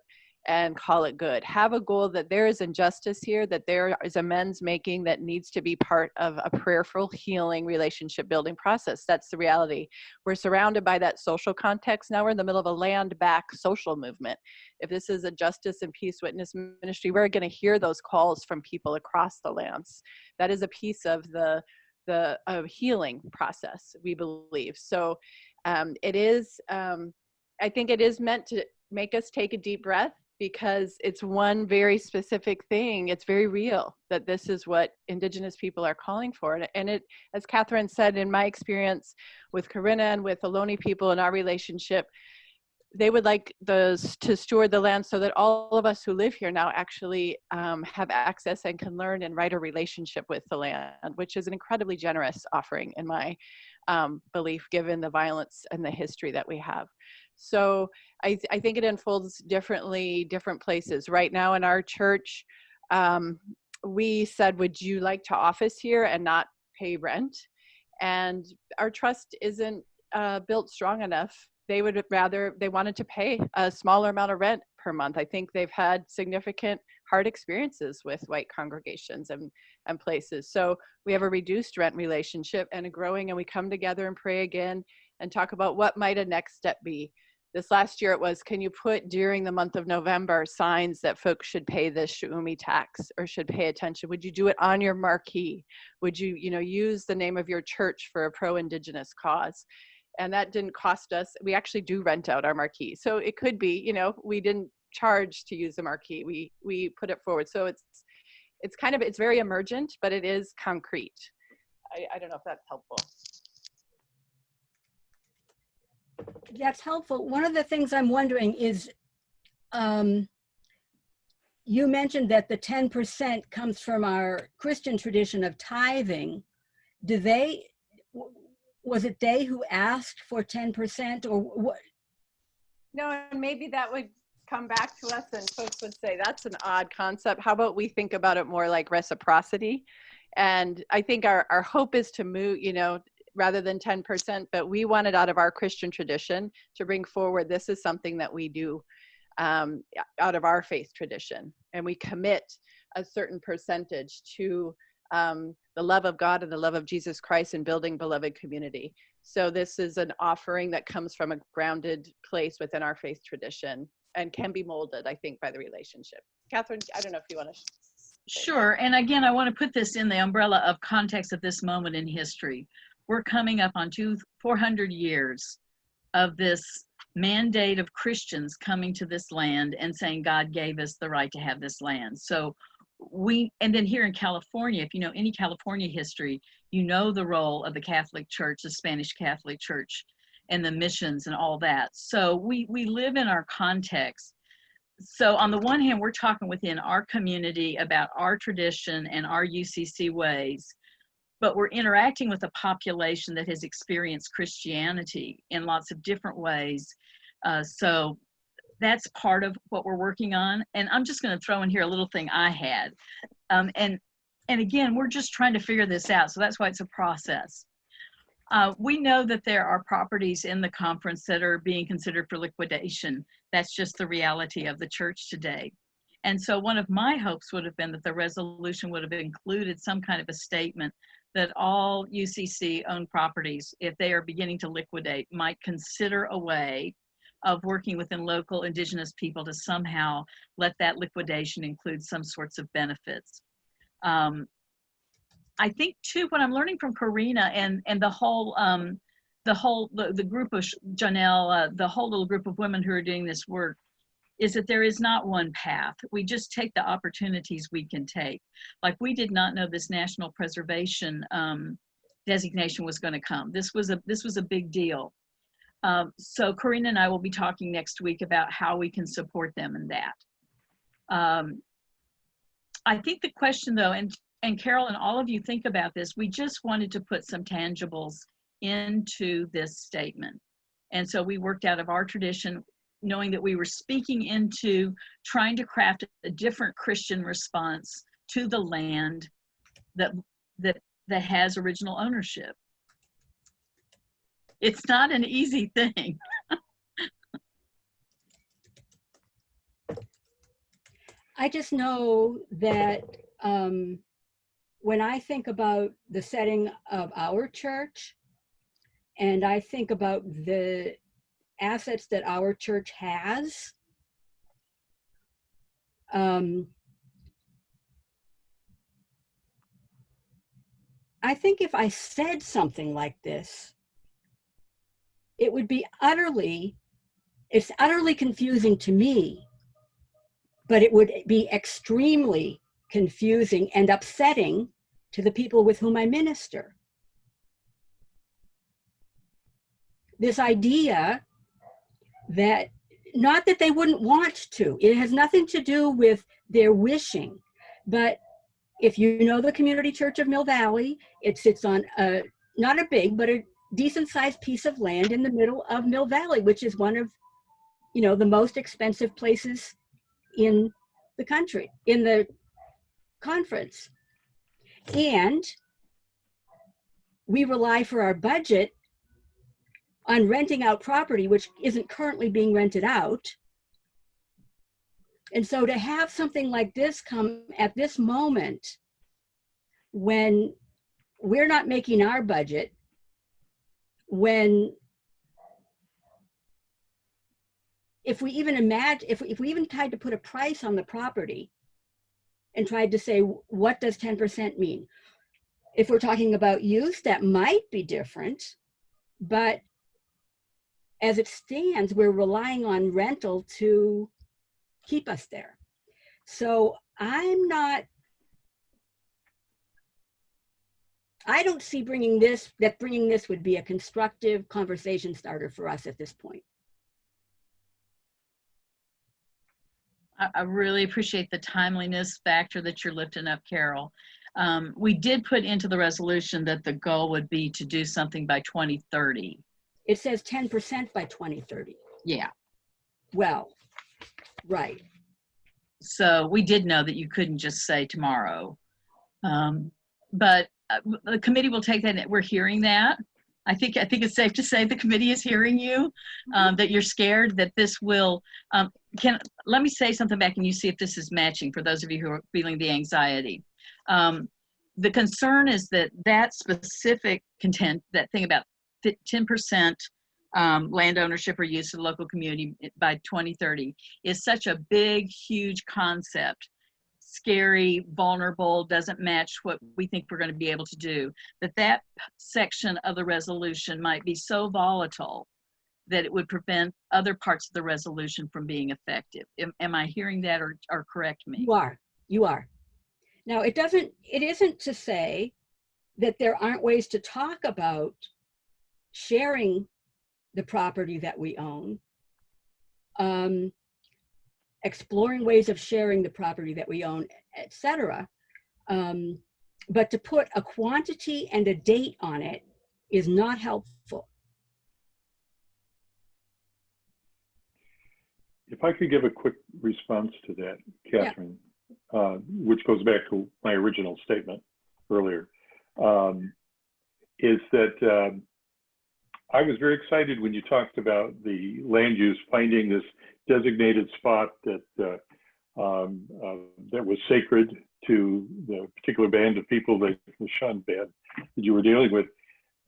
and call it good. Have a goal that there is injustice here, that there is amends making that needs to be part of a prayerful, healing, relationship building process. That's the reality. We're surrounded by that social context. Now we're in the middle of a land back social movement. If this is a justice and peace witness ministry, we're going to hear those calls from people across the lands. That is a piece of the healing process, we believe. So it is, I think it is meant to make us take a deep breath, because it's one very specific thing. It's very real that this is what Indigenous people are calling for. And it, as Catherine said, in my experience with Corinna and with Ohlone people in our relationship, they would like those to steward the land so that all of us who live here now actually have access and can learn and write a relationship with the land, which is an incredibly generous offering in my belief, given the violence and the history that we have. So I think it unfolds differently, different places. Right now in our church, we said, would you like to office here and not pay rent? And our trust isn't built strong enough. They would rather, they wanted to pay a smaller amount of rent per month. I think they've had significant hard experiences with white congregations and places. So we have a reduced rent relationship and a growing, and we come together and pray again and talk about what might a next step be. This last year it was, can you put during the month of November signs that folks should pay this Shuumi tax or should pay attention? Would you do it on your marquee? Would you, use the name of your church for a pro-Indigenous cause? And that didn't cost us. We actually do rent out our marquee. So it could be, we didn't charge to use the marquee. We put it forward. So it's very emergent, but it is concrete. I don't know if that's helpful. That's helpful. One of the things I'm wondering is, you mentioned that the 10% comes from our Christian tradition of tithing. Was it they who asked for 10%, or what? No, and maybe that would come back to us and folks would say, that's an odd concept. How about we think about it more like reciprocity? And I think our hope is to move, rather than 10%, but we wanted out of our Christian tradition to bring forward, this is something that we do out of our faith tradition. And we commit a certain percentage to the love of God and the love of Jesus Christ and building beloved community. So this is an offering that comes from a grounded place within our faith tradition and can be molded, I think, by the relationship. Catherine, I don't know if you want to. Sure. And again, I want to put this in the umbrella of context of this moment in history. We're coming up on 400 years of this mandate of Christians coming to this land and saying God gave us the right to have this land. So and then here in California, if you know any California history, you know the role of the Catholic Church, the Spanish Catholic Church, and the missions and all that. So we live in our context. So on the one hand, we're talking within our community about our tradition and our UCC ways, but we're interacting with a population that has experienced Christianity in lots of different ways. So that's part of what we're working on. And I'm just going to throw in here a little thing I had. And again, we're just trying to figure this out. So that's why it's a process. We know that there are properties in the conference that are being considered for liquidation. That's just the reality of the church today. And so one of my hopes would have been that the resolution would have included some kind of a statement that all UCC owned properties, if they are beginning to liquidate, might consider a way of working within local indigenous people to somehow let that liquidation include some sorts of benefits. I think too, what I'm learning from Karina and the group of Janelle, the whole little group of women who are doing this work, is that there is not one path. We just take the opportunities we can take. Like, we did not know this national preservation designation was going to come. This was a big deal. So Karina and I will be talking next week about how we can support them in that. I think the question though, and Carol and all of you think about this, we just wanted to put some tangibles into this statement. And so we worked out of our tradition, knowing that we were speaking into trying to craft a different Christian response to the land that has original ownership. It's not an easy thing. I just know that when I think about the setting of our church, and I think about the assets that our church has, I think if I said something like this, it would be it's utterly confusing to me, but it would be extremely confusing and upsetting to the people with whom I minister. This idea that, not that they wouldn't want to, it has nothing to do with their wishing, but if you know the Community Church of Mill Valley, it sits on not a big, but a decent sized piece of land in the middle of Mill Valley, which is one of, the most expensive places in the country, in the conference. And we rely for our budget on renting out property, which isn't currently being rented out. And so to have something like this come at this moment when we're not making our budget, when if we even tried to put a price on the property and tried to say, what does 10% mean? If we're talking about use, that might be different, but as it stands, we're relying on rental to keep us there. So I don't see bringing this would be a constructive conversation starter for us at this point. I really appreciate the timeliness factor that you're lifting up, Carol. We did put into the resolution that the goal would be to do something by 2030. It says 10% by 2030. Yeah. Well, right. So we did know that you couldn't just say tomorrow. But the committee will take that. We're hearing that. I think it's safe to say the committee is hearing you, that you're scared that this will, let me say something back and you see if this is matching for those of you who are feeling the anxiety. the concern is that that specific content, that thing about 10% land ownership or use of the local community by 2030 is such a big, huge concept, scary, vulnerable, doesn't match what we think we're going to be able to do, that section of the resolution might be so volatile that it would prevent other parts of the resolution from being effective. Am I hearing that, or correct me? You are. Now, it isn't to say that there aren't ways to talk about sharing the property that we own, exploring ways of sharing the property that we own, etc. But to put a quantity and a date on it is not helpful. If I could give a quick response to that, Catherine, which goes back to my original statement earlier, is that I was very excited when you talked about the land use, finding this designated spot that that was sacred to the particular band of people, the shunned band that you were dealing with.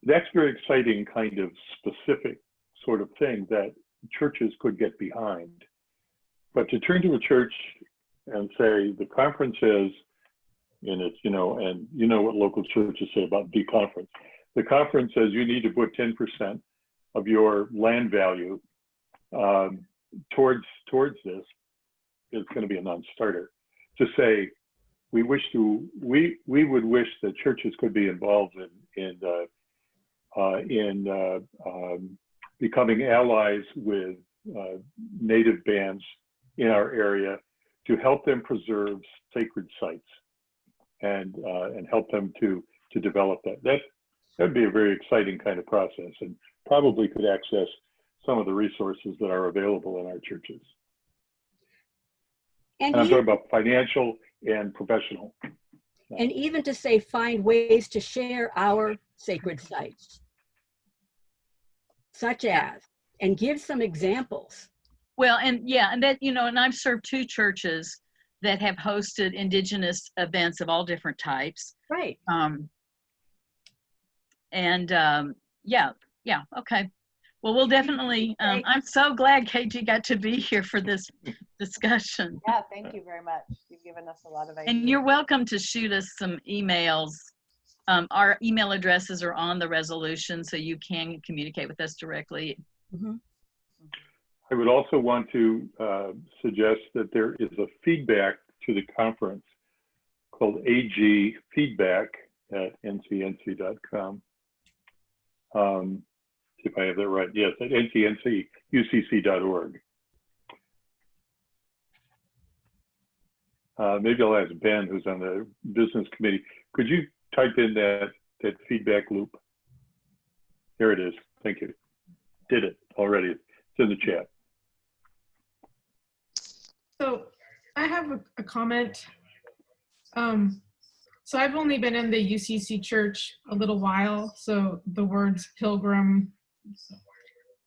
That's very exciting, kind of specific sort of thing that churches could get behind. But to turn to a church and say the conference is, and it's, and you know what local churches say about the conference. The conference says you need to put 10% of your land value towards this is going to be a non-starter. To say we would wish that churches could be involved in becoming allies with native bands in our area to help them preserve sacred sites and help them to develop that. That would be a very exciting kind of process, and probably could access some of the resources that are available in our churches. And I'm talking about financial and professional. And even to say, find ways to share our sacred sites, such as, and give some examples. Well, and that, and I've served 2 churches that have hosted Indigenous events of all different types. Right. Okay. Well, we'll definitely, I'm so glad KG got to be here for this discussion. Yeah, thank you very much. You've given us a lot of ideas. And you're welcome to shoot us some emails. Our email addresses are on the resolution, so you can communicate with us directly. Mm-hmm. I would also want to suggest that there is a feedback to the conference called AG Feedback at ncnc.com. See if I have that right. Yes, at ncncucc.org. Maybe I'll ask Ben, who's on the business committee. Could you type in that feedback loop? Here it is. Thank you. Did it already. It's in the chat. So I have a comment. So I've only been in the UCC church a little while, so the words pilgrim,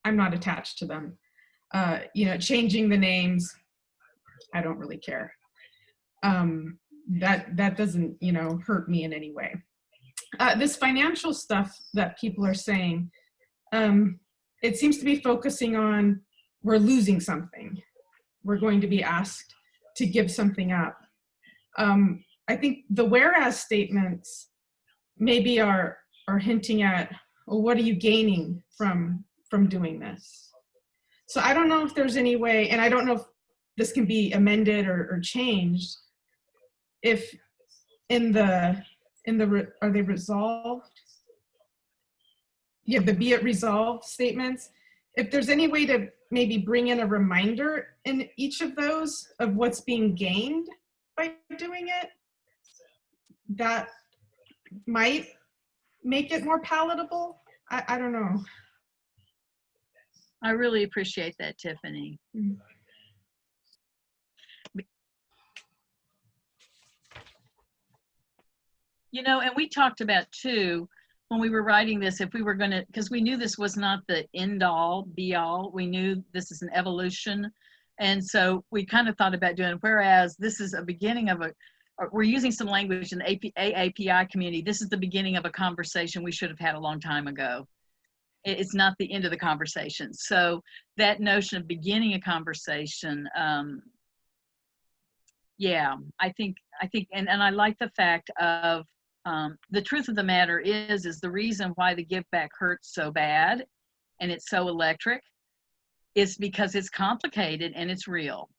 I'm not attached to them. Changing the names, I don't really care. That doesn't, hurt me in any way. This financial stuff that people are saying, it seems to be focusing on we're losing something. We're going to be asked to give something up. I think the whereas statements maybe are hinting at, well, what are you gaining from doing this? So I don't know if there's any way, and I don't know if this can be amended or changed. If are they resolved? Yeah, the be it resolved statements. If there's any way to maybe bring in a reminder in each of those of what's being gained by doing it, that might make it more palatable. I don't know. I really appreciate that, Tiffany. Mm-hmm. And we talked about too, when we were writing this, if we were going to, because we knew this was not the end all be all, we knew this is an evolution. And so we kind of thought about doing, whereas this is a beginning of we're using some language in the AAPI community. This is the beginning of a conversation we should have had a long time ago. It's not the end of the conversation. So that notion of beginning a conversation, yeah, I think, and I like the fact of, the truth of the matter is the reason why the give back hurts so bad and it's so electric is because it's complicated and it's real.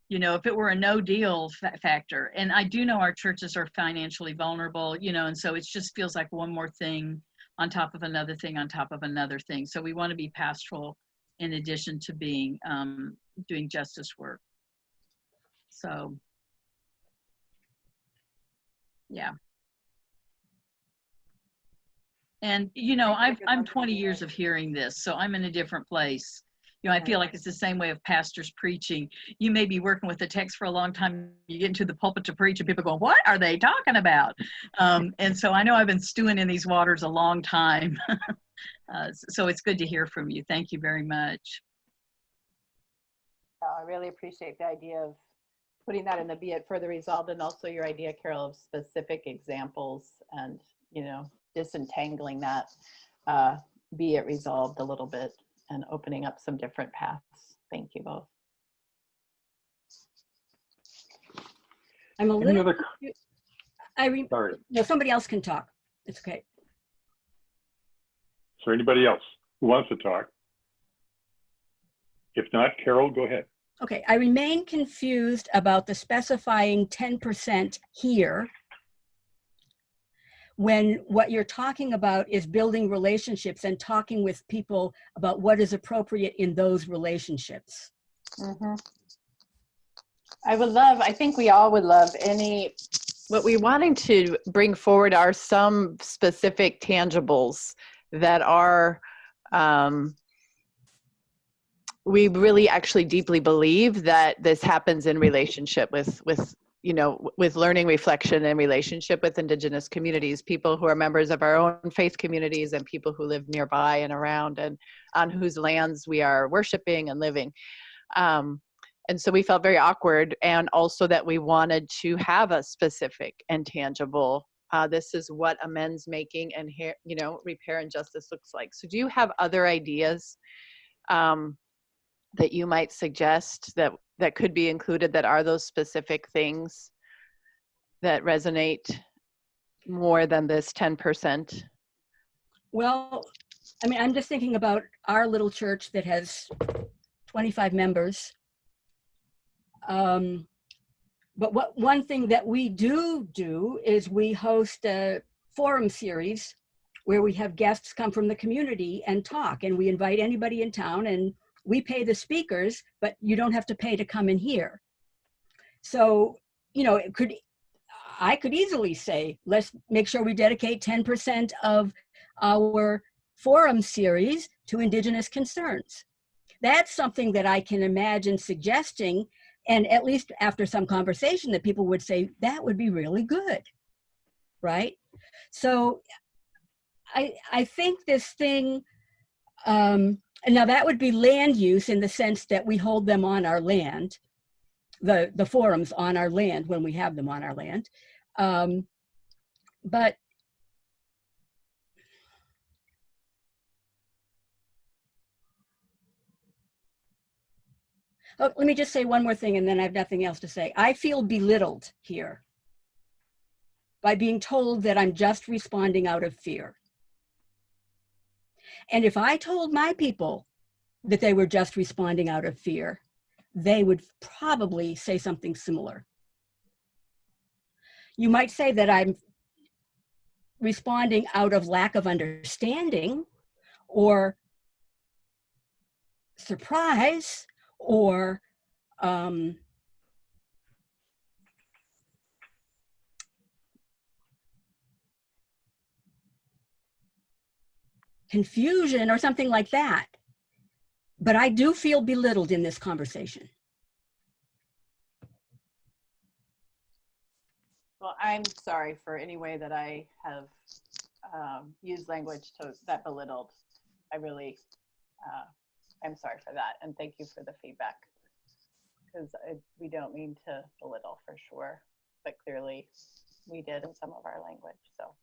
You know, if it were a no deal factor, and I do know our churches are financially vulnerable, you know, and so it just feels like one more thing on top of another thing on top of another thing. So we want to be pastoral in addition to being, doing justice work. So, yeah. And, you know, I'm 20 years of hearing this, so I'm in a different place. You know, I feel like it's the same way of pastors preaching. You may be working with the text for a long time, you get into the pulpit to preach and people go, what are they talking about? And so I know I've been stewing in these waters a long time. So it's good to hear from you. Thank you very much. I really appreciate the idea of putting that in the be it further resolved, and also your idea, Carol, of specific examples and, you know, disentangling that be it resolved a little bit and opening up some different paths. Thank you both. I'm a Any little, other, sorry, no, somebody else can talk. It's okay. is there anybody else who wants to talk? If not, Carol, go ahead. Okay, I remain confused about the specifying 10% here when what you're talking about is building relationships and talking with people about what is appropriate in those relationships. Mm-hmm. I think we all would love what we're wanting to bring forward are some specific tangibles that are, we really actually deeply believe that this happens in relationship with you know, with learning, reflection, and relationship with Indigenous communities, people who are members of our own faith communities and people who live nearby and around and on whose lands we are worshiping and living. And so we felt very awkward, and also that we wanted to have a specific and tangible, this is what amends making and, you know, repair and justice looks like. So do you have other ideas that you might suggest that could be included, that are those specific things that resonate more than this 10%? Well, I mean, I'm just thinking about our little church that has 25 members. But one thing that we do is we host a forum series where we have guests come from the community and talk, and we invite anybody in town, and we pay the speakers, but you don't have to pay to come and hear. So, you know, I could easily say, let's make sure we dedicate 10% of our forum series to Indigenous concerns. That's something that I can imagine suggesting, and at least after some conversation that people would say, that would be really good, right? So I think this thing, now that would be land use in the sense that we hold them on our land, the forums on our land when we have them on our land. But oh, let me just say one more thing and then I have nothing else to say. I feel belittled here by being told that I'm just responding out of fear. And if I told my people that they were just responding out of fear, they would probably say something similar. You might say that I'm responding out of lack of understanding or surprise or confusion or something like that. But I do feel belittled in this conversation. Well, I'm sorry for any way that I have used language that belittled. I really, I'm sorry for that. And thank you for the feedback, because we don't mean to belittle, for sure. but clearly we did in some of our language. So.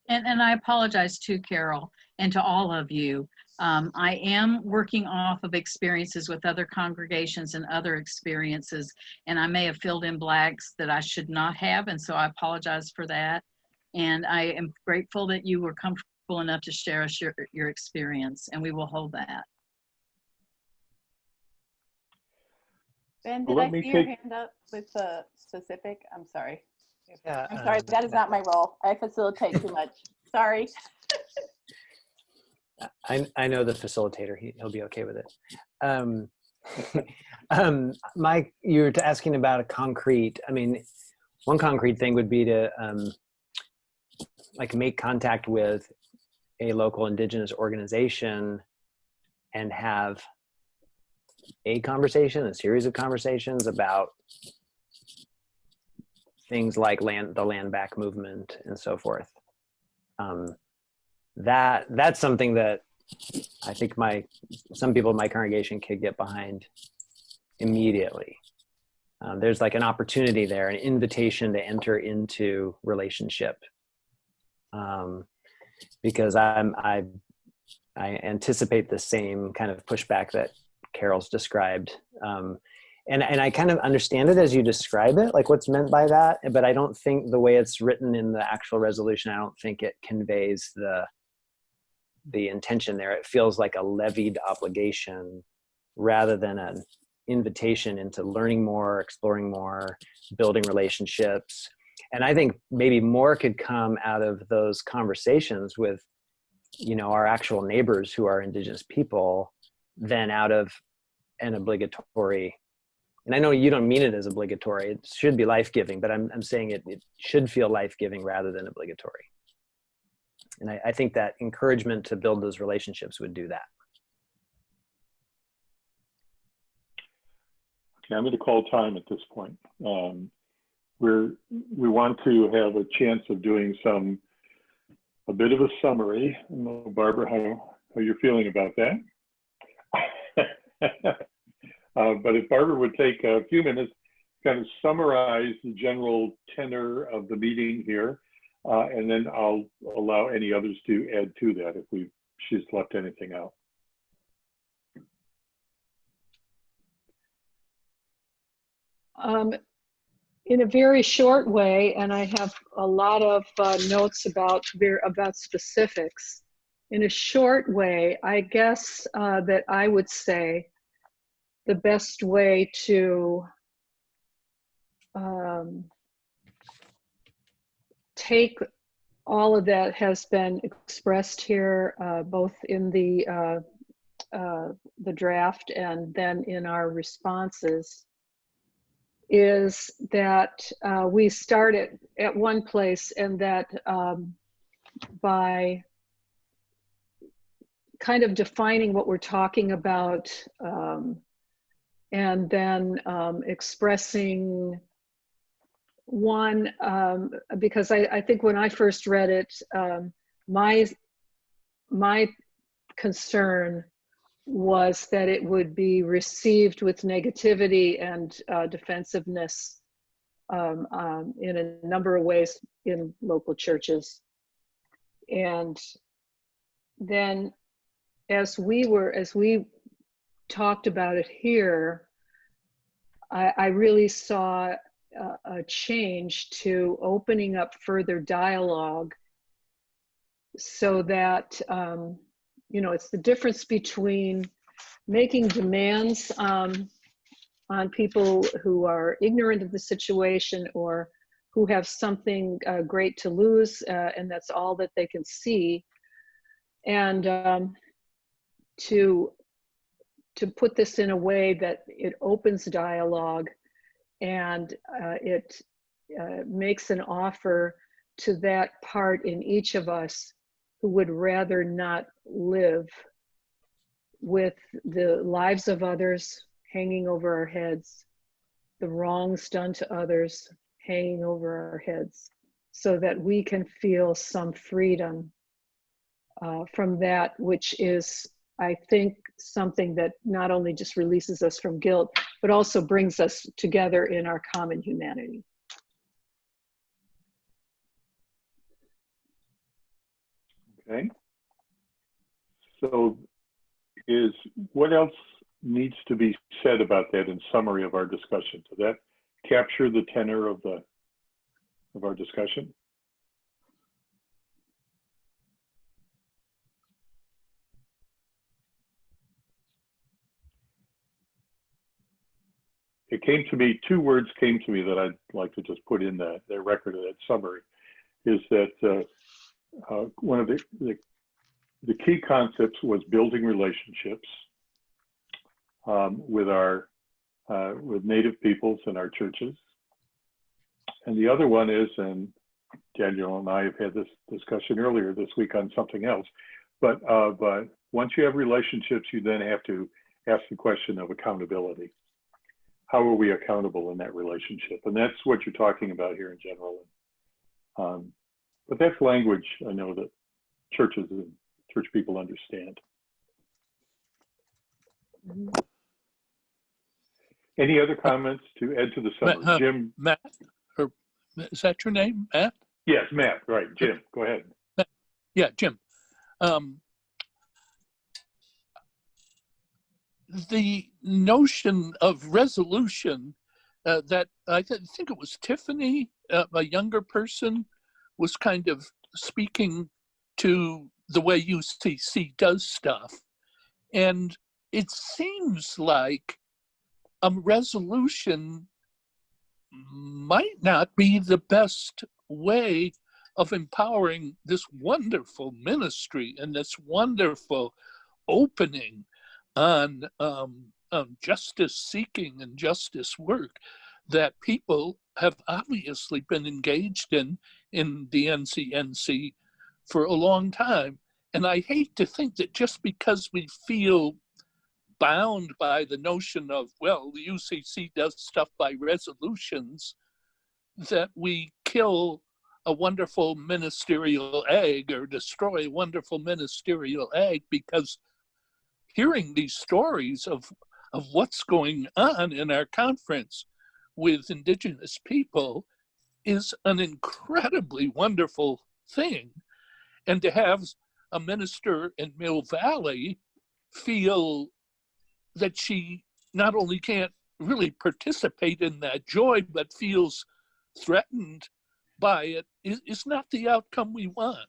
And I apologize too, Carol, and to all of you. I am working off of experiences with other congregations and other experiences, and I may have filled in blanks that I should not have, and so I apologize for that. And I am grateful that you were comfortable enough to share us your experience, and we will hold that. Ben, did Let I me see your take- hand up with the specific? I'm sorry. Yeah, I'm sorry, that is not my role. I facilitate too much. Sorry. I know the facilitator. He'll be okay with it. Mike, you were asking about a concrete. I mean, one concrete thing would be to like make contact with a local indigenous organization and have a conversation, a series of conversations about things like the land back movement and so forth. That's something that I think some people in my congregation could get behind immediately. There's like an opportunity there, an invitation to enter into relationship, because I anticipate the same kind of pushback that Carol's described. And I kind of understand it as you describe it, like what's meant by that, but I don't think the way it's written in the actual resolution, I don't think it conveys the intention there. It feels like a levied obligation rather than an invitation into learning more, exploring more, building relationships. And I think maybe more could come out of those conversations with, our actual neighbors who are indigenous people than out of an obligatory. And I know you don't mean it as obligatory. It should be life-giving, but I'm saying it should feel life-giving rather than obligatory. And I think that encouragement to build those relationships would do that. Okay, I'm going to call time at this point. We want to have a chance of doing a bit of a summary. I don't know, Barbara, how you're feeling about that. But if Barbara would take a few minutes, kind of summarize the general tenor of the meeting here, and then I'll allow any others to add to that if she's left anything out. In a very short way, and I have a lot of notes about specifics. In a short way, I guess that I would say the best way to take all of that has been expressed here, both in the draft and then in our responses, is that we start at one place, and that by kind of defining what we're talking about, and then expressing one, because I think when I first read it, my concern was that it would be received with negativity and defensiveness in a number of ways in local churches. And then as we talked about it here, I really saw a change to opening up further dialogue, so that it's the difference between making demands on people who are ignorant of the situation or who have something great to lose, and that's all that they can see, and to put this in a way that it opens dialogue, and it makes an offer to that part in each of us who would rather not live with the lives of others hanging over our heads, the wrongs done to others hanging over our heads, so that we can feel some freedom from that, which is, I think, something that not only just releases us from guilt, but also brings us together in our common humanity. Okay. So what else needs to be said about that in summary of our discussion? Does that capture the tenor of our discussion? It came to me, two words came to me that I'd like to just put in the record of that summary, is that one of the key concepts was building relationships with Native peoples in our churches. And the other one is, and Daniel and I have had this discussion earlier this week on something else, but once you have relationships, you then have to ask the question of accountability. How are we accountable in that relationship? And that's what you're talking about here in general. But that's language I know that churches and church people understand. Any other comments to add to the summary? Jim? Matt, or is that your name, Matt? Yes, Matt, right. Jim, go ahead. Yeah, Jim. The notion of resolution that I think it was Tiffany, a younger person, was kind of speaking to the way UCC does stuff. And it seems like a resolution might not be the best way of empowering this wonderful ministry and this wonderful opening on justice seeking and justice work that people have obviously been engaged in the NCNC for a long time. And I hate to think that just because we feel bound by the notion of, well, the UCC does stuff by resolutions, that we kill a wonderful ministerial egg or destroy a wonderful ministerial egg, because hearing these stories of what's going on in our conference with Indigenous people is an incredibly wonderful thing. And to have a minister in Mill Valley feel that she not only can't really participate in that joy, but feels threatened by it is not the outcome we want.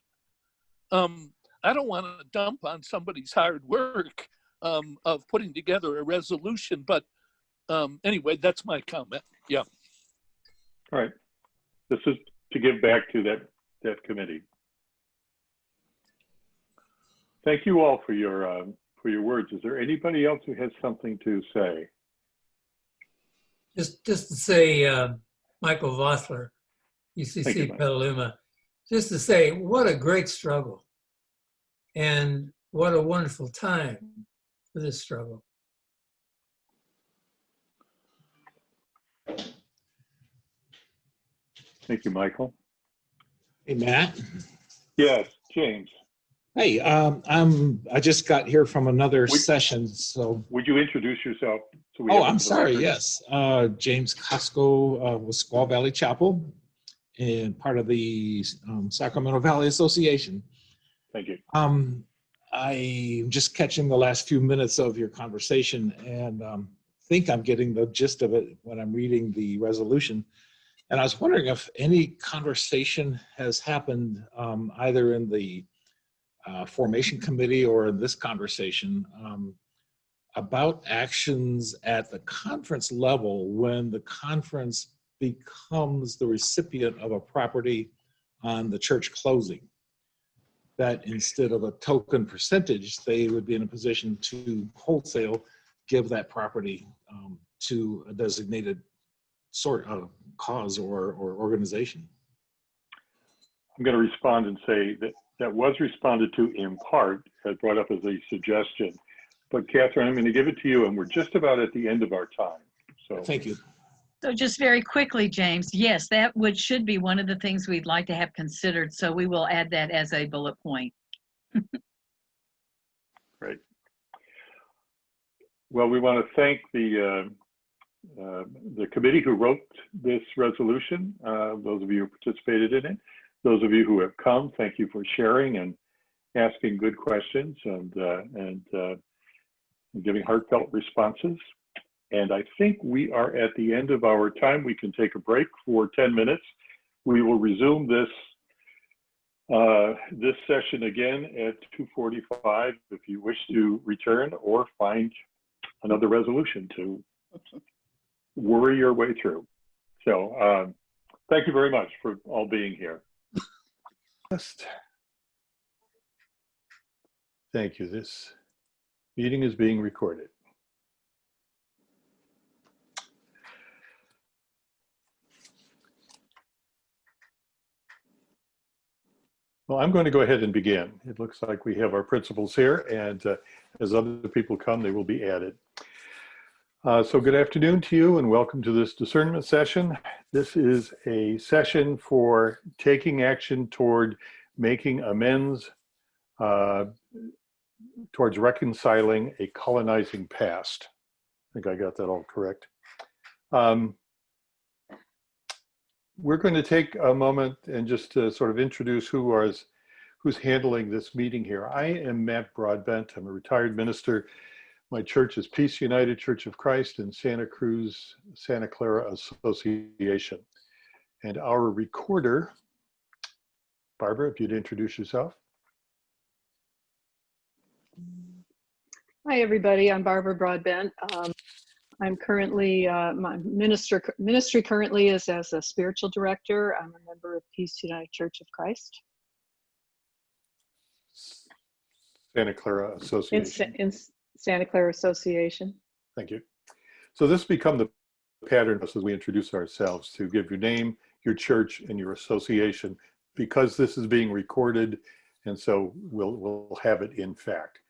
I don't want to dump on somebody's hard work of putting together a resolution, but anyway, that's my comment. Yeah. All right. This is to give back to that committee. Thank you all for your words. Is there anybody else who has something to say? Just to say, Michael Vossler, UCC Petaluma, just to say what a great struggle and what a wonderful time for this struggle. Thank you, Michael. Hey, Matt. Yes, James. Hey, I just got here from another session, so. Would you introduce yourself? So we I'm sorry, yes. James Costco with Squaw Valley Chapel and part of the Sacramento Valley Association. Thank you. I'm just catching the last few minutes of your conversation and think I'm getting the gist of it when I'm reading the resolution. And I was wondering if any conversation has happened either in the formation committee or in this conversation about actions at the conference level when the conference becomes the recipient of a property on the church closing. That instead of a token percentage, they would be in a position to wholesale give that property to a designated sort of cause or organization. I'm going to respond and say that was responded to in part, as brought up as a suggestion. But Catherine, I'm going to give it to you, and we're just about at the end of our time. So thank you. So just very quickly, James, yes, that should be one of the things we'd like to have considered. So we will add that as a bullet point. Great. Well, we want to thank the committee who wrote this resolution, those of you who participated in it, those of you who have come, thank you for sharing and asking good questions and giving heartfelt responses. And I think we are at the end of our time. We can take a break for 10 minutes. We will resume this this session again at 2:45 if you wish to return or find another resolution to worry your way through. So thank you very much for all being here. Thank you. This meeting is being recorded. Well, I'm going to go ahead and begin. It looks like we have our principles here, and as other people come, they will be added. So good afternoon to you, and welcome to this discernment session. This is a session for taking action toward making amends, towards reconciling a colonizing past. I think I got that all correct. We're going to take a moment and just sort of introduce who's handling this meeting here. I am Matt Broadbent. I'm a retired minister. My church is Peace United Church of Christ in Santa Cruz, Santa Clara Association. And our recorder, Barbara, if you'd introduce yourself. Hi, everybody. I'm Barbara Broadbent. I'm currently, my ministry currently is as a spiritual director. I'm a member of Peace United Church of Christ. Santa Clara Association. In Santa Clara Association. Thank you. So this become the pattern as we introduce ourselves, to give your name, your church, and your association, because this is being recorded, and so we'll have it in fact.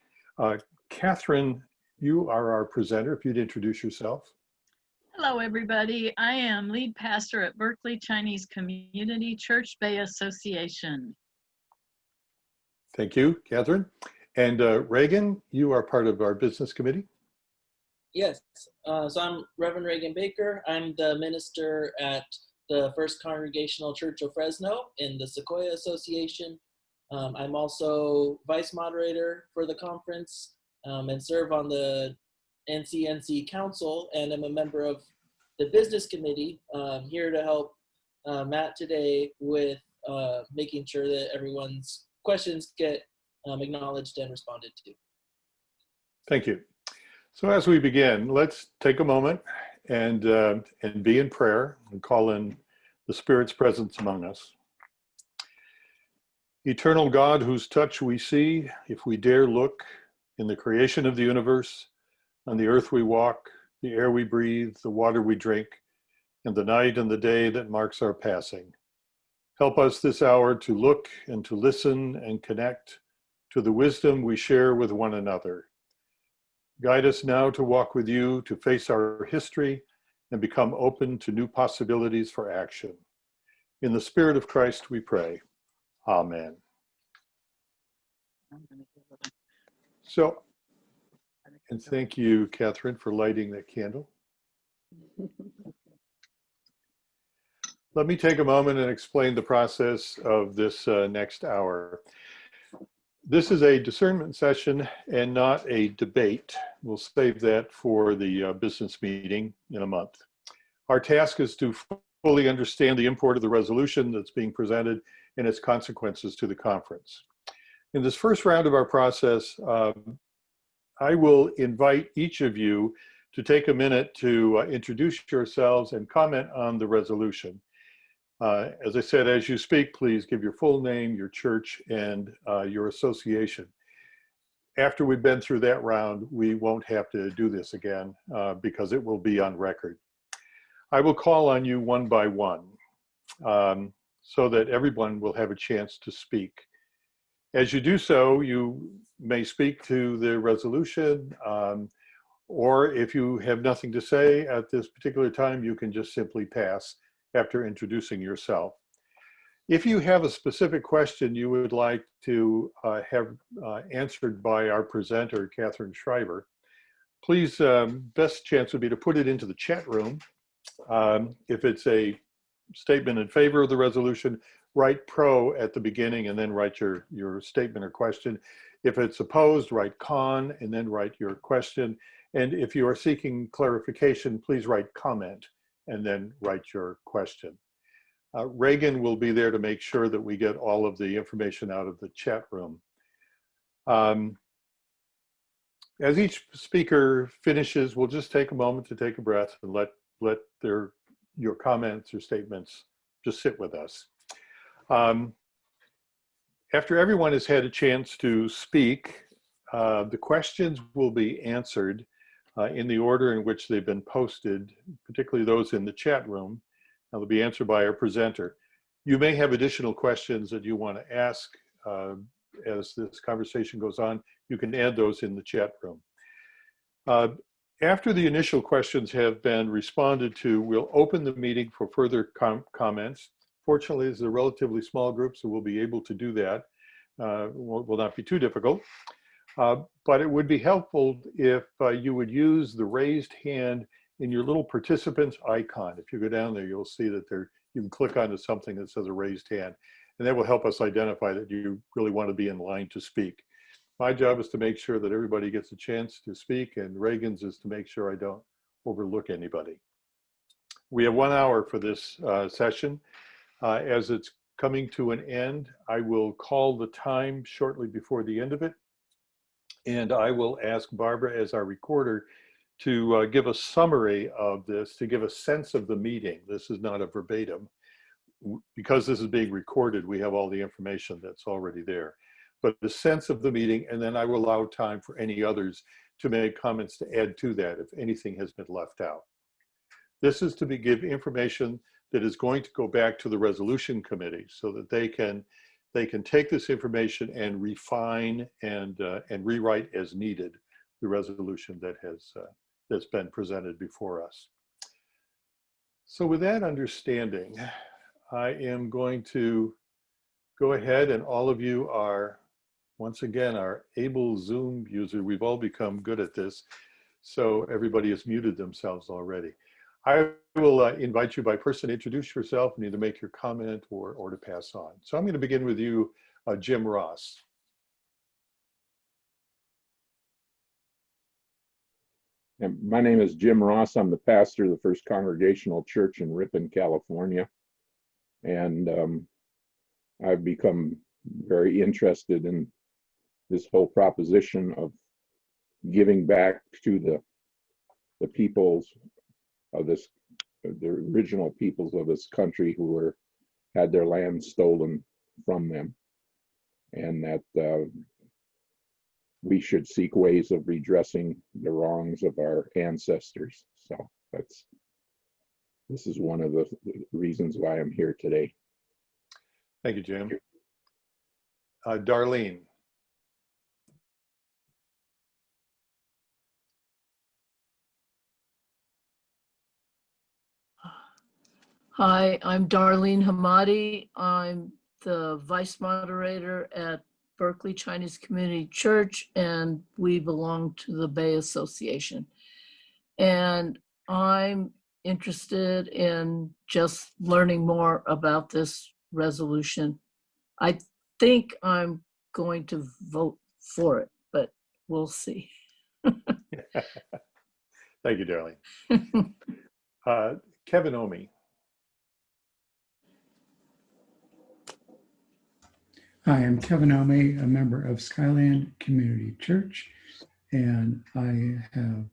Catherine, you are our presenter. If you'd introduce yourself. Hello, everybody. I am lead pastor at Berkeley Chinese Community Church Bay Association. Thank you, Catherine. And Reagan, you are part of our business committee. Yes, so I'm Reverend Reagan Baker. I'm the minister at the First Congregational Church of Fresno in the Sequoia Association. I'm also vice moderator for the conference and serve on the NCNC Council, and I'm a member of the business committee here to help Matt today with making sure that everyone's questions get acknowledged and responded to. Thank you. So as we begin, let's take a moment and be in prayer and call in the Spirit's presence among us. Eternal God, whose touch we see, if we dare look, in the creation of the universe, on the earth we walk, the air we breathe, the water we drink, and the night and the day that marks our passing. Help us this hour to look and to listen and connect to the wisdom we share with one another. Guide us now to walk with you, to face our history, and become open to new possibilities for action. In the Spirit of Christ we pray. Amen. So, and thank you, Catherine, for lighting that candle. Let me take a moment and explain the process of this next hour. This is a discernment session and not a debate. We'll save that for the business meeting in a month. Our task is to fully understand the import of the resolution that's being presented and its consequences to the conference. In this first round of our process, I will invite each of you to take a minute to introduce yourselves and comment on the resolution. As I said, as you speak, please give your full name, your church, and your association. After we've been through that round, we won't have to do this again because it will be on record. I will call on you one by one so that everyone will have a chance to speak. As you do so, you may speak to the resolution, or if you have nothing to say at this particular time, you can just simply pass after introducing yourself. If you have a specific question you would like to have answered by our presenter, Catherine Schreiber, please, best chance would be to put it into the chat room. If it's a statement in favor of the resolution, write pro at the beginning and then write your statement or question. If it's opposed, write con and then write your question. And if you are seeking clarification, please write comment and then write your question. Reagan will be there to make sure that we get all of the information out of the chat room. As each speaker finishes, we'll just take a moment to take a breath and let your comments or statements just sit with us. After everyone has had a chance to speak, the questions will be answered in the order in which they've been posted, particularly those in the chat room. They'll be answered by our presenter. You may have additional questions that you want to ask as this conversation goes on. You can add those in the chat room. After the initial questions have been responded to, we'll open the meeting for further comments. Fortunately, this is a relatively small group, so we'll be able to do that. Will not be too difficult. But it would be helpful if you would use the raised hand in your little participants icon. If you go down there, you'll see that you can click onto something that says a raised hand, and that will help us identify that you really want to be in line to speak. My job is to make sure that everybody gets a chance to speak, and Reagan's is to make sure I don't overlook anybody. We have 1 hour for this session. As it's coming to an end, I will call the time shortly before the end of it, and I will ask Barbara as our recorder to give a summary of this, to give a sense of the meeting. This is not a verbatim. Because this is being recorded, we have all the information that's already there. But the sense of the meeting, and then I will allow time for any others to make comments to add to that if anything has been left out. This is to give information that is going to go back to the resolution committee so that they can take this information and refine and rewrite as needed the resolution that that's been presented before us. So with that understanding, I am going to go ahead, and all of you are, once again, our able Zoom user. We've all become good at this, so everybody has muted themselves already. I will invite you by person to introduce yourself and either make your comment or to pass on. So I'm going to begin with you, Jim Ross. And my name is Jim Ross. I'm the pastor of the First Congregational Church in Ripon, California. And I've become very interested in this whole proposition of giving back to the peoples of this, the original peoples of this country who had their land stolen from them. And that we should seek ways of redressing the wrongs of our ancestors. So this is one of the reasons why I'm here today. Thank you, Jim. Darlene. Hi, I'm Darlene Hamadi. I'm the vice moderator at Berkeley Chinese Community Church, and we belong to the Bay Association. And I'm interested in just learning more about this resolution. I think I'm going to vote for it, but we'll see. Thank you, Darlene. Kevin Omi. Hi, I'm Kevin Omi, a member of Skyland Community Church, and I have,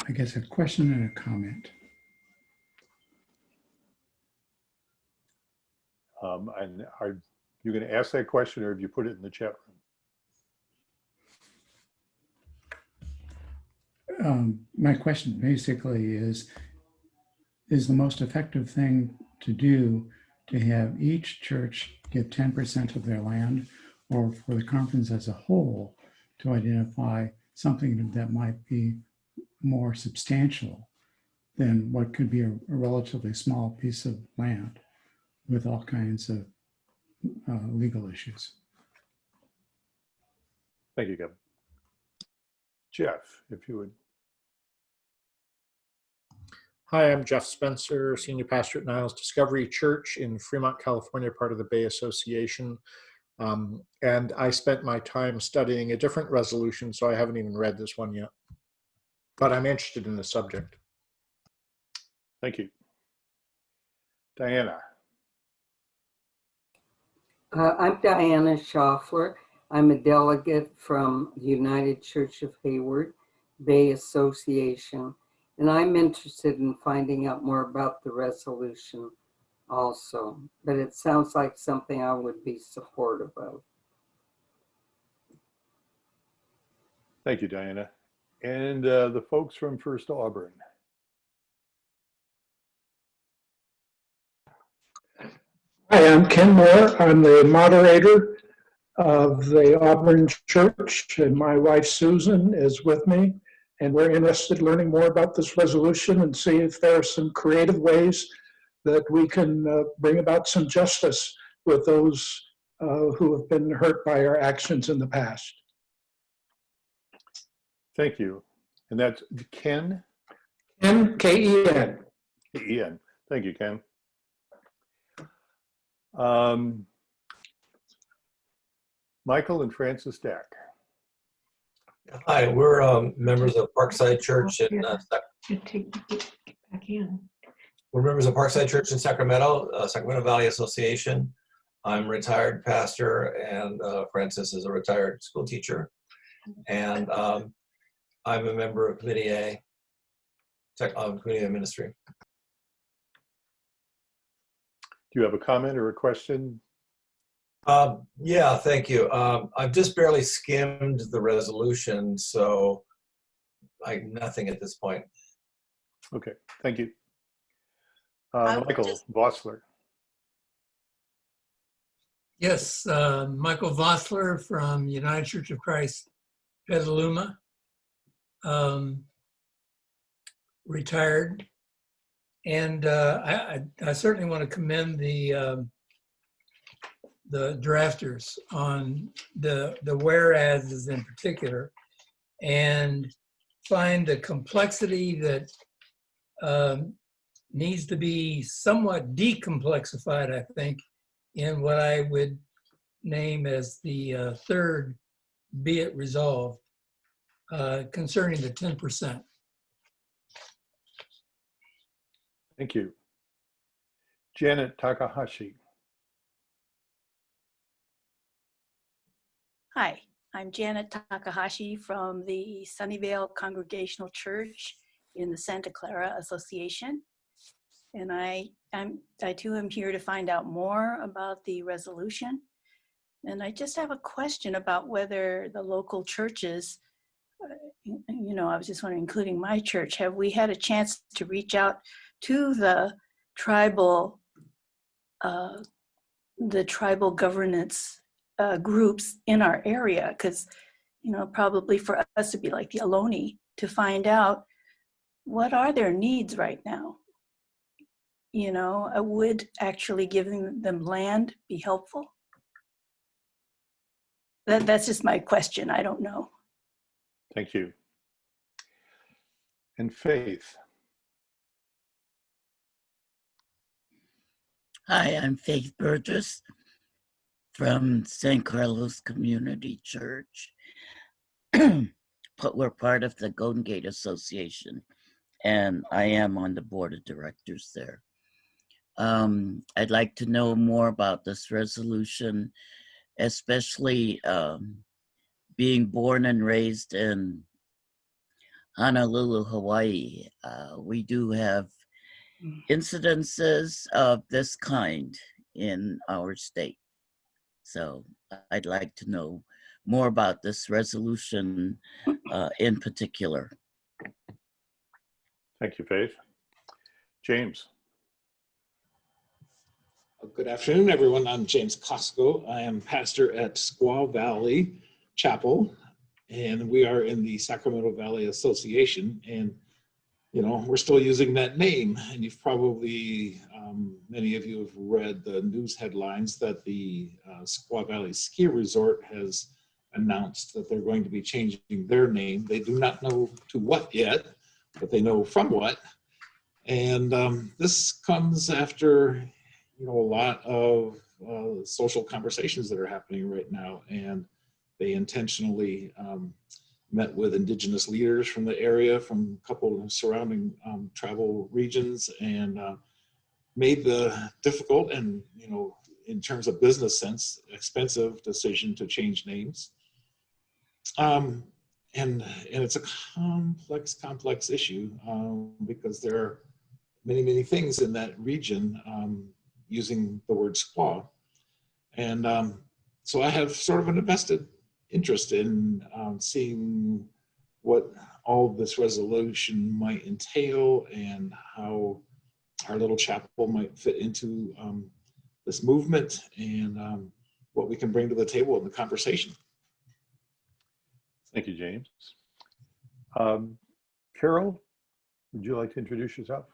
I guess, a question and a comment. And are you going to ask that question, or have you put it in the chat room? My question basically is the most effective thing to do to have each church give 10% of their land, or for the conference as a whole to identify something that might be more substantial than what could be a relatively small piece of land with all kinds of legal issues? Thank you, Kevin. Jeff, if you would. Hi, I'm Jeff Spencer, Senior Pastor at Niles Discovery Church in Fremont, California, part of the Bay Association. And I spent my time studying a different resolution, so I haven't even read this one yet. But I'm interested in the subject. Thank you. Diana. I'm Diana Schaffler. I'm a delegate from the United Church of Hayward Bay Association, and I'm interested in finding out more about the resolution also, but it sounds like something I would be supportive of. Thank you, Diana. And the folks from First Auburn. Hi, I'm Ken Moore. I'm the moderator of the Auburn Church, and my wife Susan is with me. And we're interested in learning more about this resolution and see if there are some creative ways that we can bring about some justice with those who have been hurt by our actions in the past. Thank you. And that's Ken? Ken, K-E-N. K-E-N. Thank you, Ken. Michael and Francis Dack. Hi, we're members of Parkside Church in we're members of Parkside Church in Sacramento, Sacramento Valley Association. I'm a retired pastor, and Francis is a retired school teacher. And I'm a member of Committee A, Committee of Ministry. Do you have a comment or a question? Yeah, thank you. I've just barely skimmed the resolution, so nothing at this point. Okay, thank you. Michael Vossler. Yes, Michael Vossler from United Church of Christ, Petaluma, retired. And I certainly want to commend the drafters on the whereases in particular, and find the complexity that needs to be somewhat decomplexified, I think, in what I would name as the third be it resolved concerning the 10%. Thank you. Janet Takahashi. Hi, I'm Janet Takahashi from the Sunnyvale Congregational Church in the Santa Clara Association. And I too am here to find out more about the resolution. And I just have a question about whether the local churches, I was just wondering, including my church, have we had a chance to reach out to the tribal governance groups in our area? Because, probably for us to be like the Ohlone to find out what are their needs right now. Would actually giving them land be helpful? That's just my question. I don't know. Thank you. And Faith. Hi, I'm Faith Burgess from San Carlos Community Church. We're part of the Golden Gate Association, and I am on the board of directors there. I'd like to know more about this resolution, especially being born and raised in Honolulu, Hawaii. We do have incidences of this kind in our state. So I'd like to know more about this resolution in particular. Thank you, Faith. James. Good afternoon, everyone. I'm James Costco. I am pastor at Squaw Valley Chapel, and we are in the Sacramento Valley Association. And, we're still using that name. And you've probably, many of you have read the news headlines that the Squaw Valley Ski Resort has announced that they're going to be changing their name. They do not know to what yet, but they know from what. And this comes after, a lot of social conversations that are happening right now. And they intentionally met with Indigenous leaders from the area, from a couple of surrounding travel regions, and made the difficult and, in terms of business sense, expensive decision to change names. And it's a complex issue because there are many things in that region using the word squaw. And so I have sort of an invested interest in seeing what all this resolution might entail and how our little chapel might fit into this movement and what we can bring to the table in the conversation. Thank you, James. Carol, would you like to introduce yourself?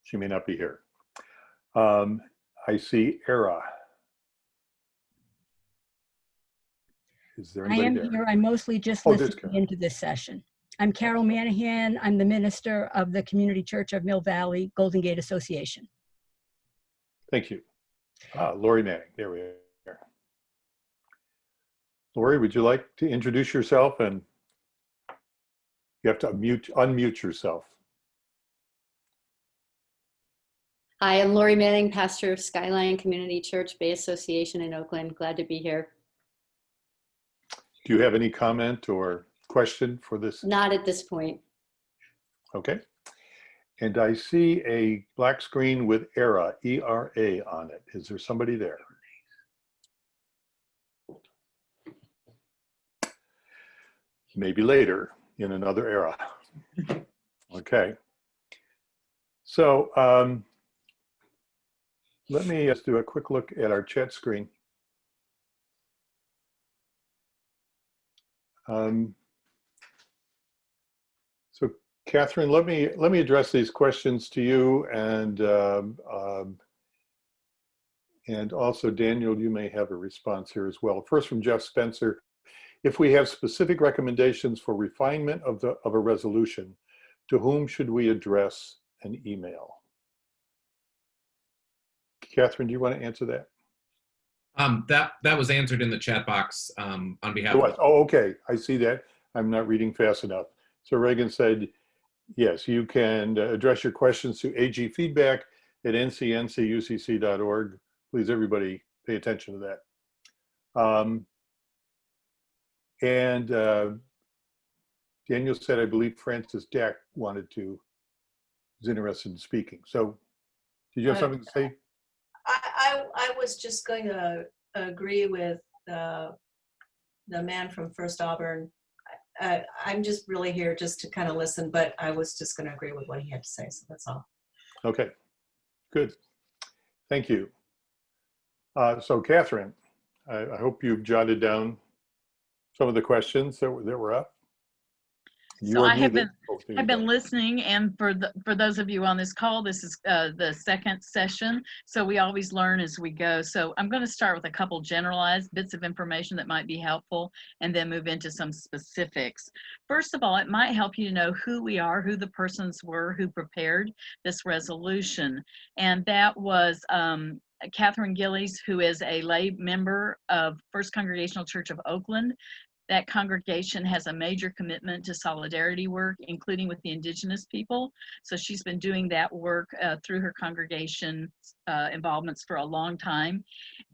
She may not be here. I see Era. Is there I anybody am there? here. I'm mostly just listening into this session. I'm Carol Manahan. I'm the minister of the Community Church of Mill Valley Golden Gate Association. Thank you. Lori Manning, there we are. Lori, would you like to introduce yourself? And you have to unmute yourself. Hi, I'm Lori Manning, pastor of Skyline Community Church Bay Association in Oakland. Glad to be here. Do you have any comment or question for this? Not at this point. Okay. And I see a black screen with ERA, E-R-A on it. Is there somebody there? Maybe later in another era. Okay. So let me just do a quick look at our chat screen. So Catherine, let me address these questions to you, and also Daniel, you may have a response here as well. First from Jeff Spencer. If we have specific recommendations for refinement of a resolution, to whom should we address an email? Catherine, do you want to answer that? That was answered in the chat box on behalf of. Oh, okay. I see that. I'm not reading fast enough. So Reagan said, yes, you can address your questions to agfeedback@ncncucc.org. Please, everybody, pay attention to that. Daniel said, I believe Francis Dack was interested in speaking. So did you have something to say? I was just going to agree with the man from First Auburn. I'm just really here just to kind of listen, but I was just going to agree with what he had to say. So that's all. Okay, good. Thank you. So Catherine, I hope you've jotted down some of the questions that were up. So I have been listening, and for those of you on this call, this is the second session, so we always learn as we go. So I'm going to start with a couple generalized bits of information that might be helpful, and then move into some specifics. First of all, it might help you to know who we are, who the persons were who prepared this resolution, and that was Catherine Gillies, who is a lay member of First Congregational Church of Oakland. That congregation has a major commitment to solidarity work, including with the indigenous people. So she's been doing that work through her congregation involvements for a long time.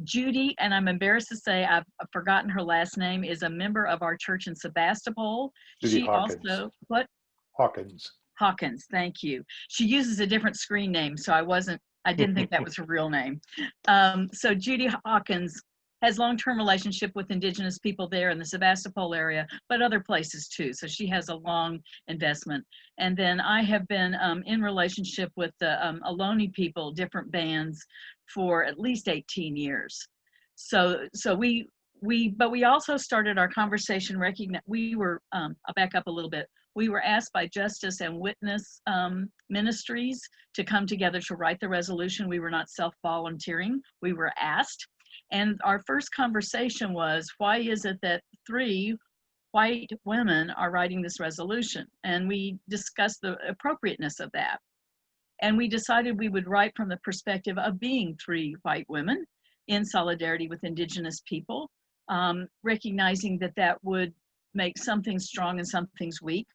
Judy, and I'm embarrassed to say I've forgotten her last name, is a member of our church in Sebastopol. Judy she Hawkins. Also, what? Hawkins. Hawkins, thank you. She uses a different screen name, so I didn't think that was her real name. So Judy Hawkins has long-term relationship with indigenous people there in the Sebastopol area, but other places too. So she has a long investment. And then I have been in relationship with the Ohlone people, different bands, for at least 18 years. So we also started our conversation we were, I'll back up a little bit. We were asked by Justice and Witness Ministries to come together to write the resolution. We were not self-volunteering, we were asked. And our first conversation was, why is it that 3 white women are writing this resolution. And we discussed the appropriateness of that. And we decided we would write from the perspective of being 3 white women in solidarity with Indigenous people, recognizing that that would make some things strong and some things weak.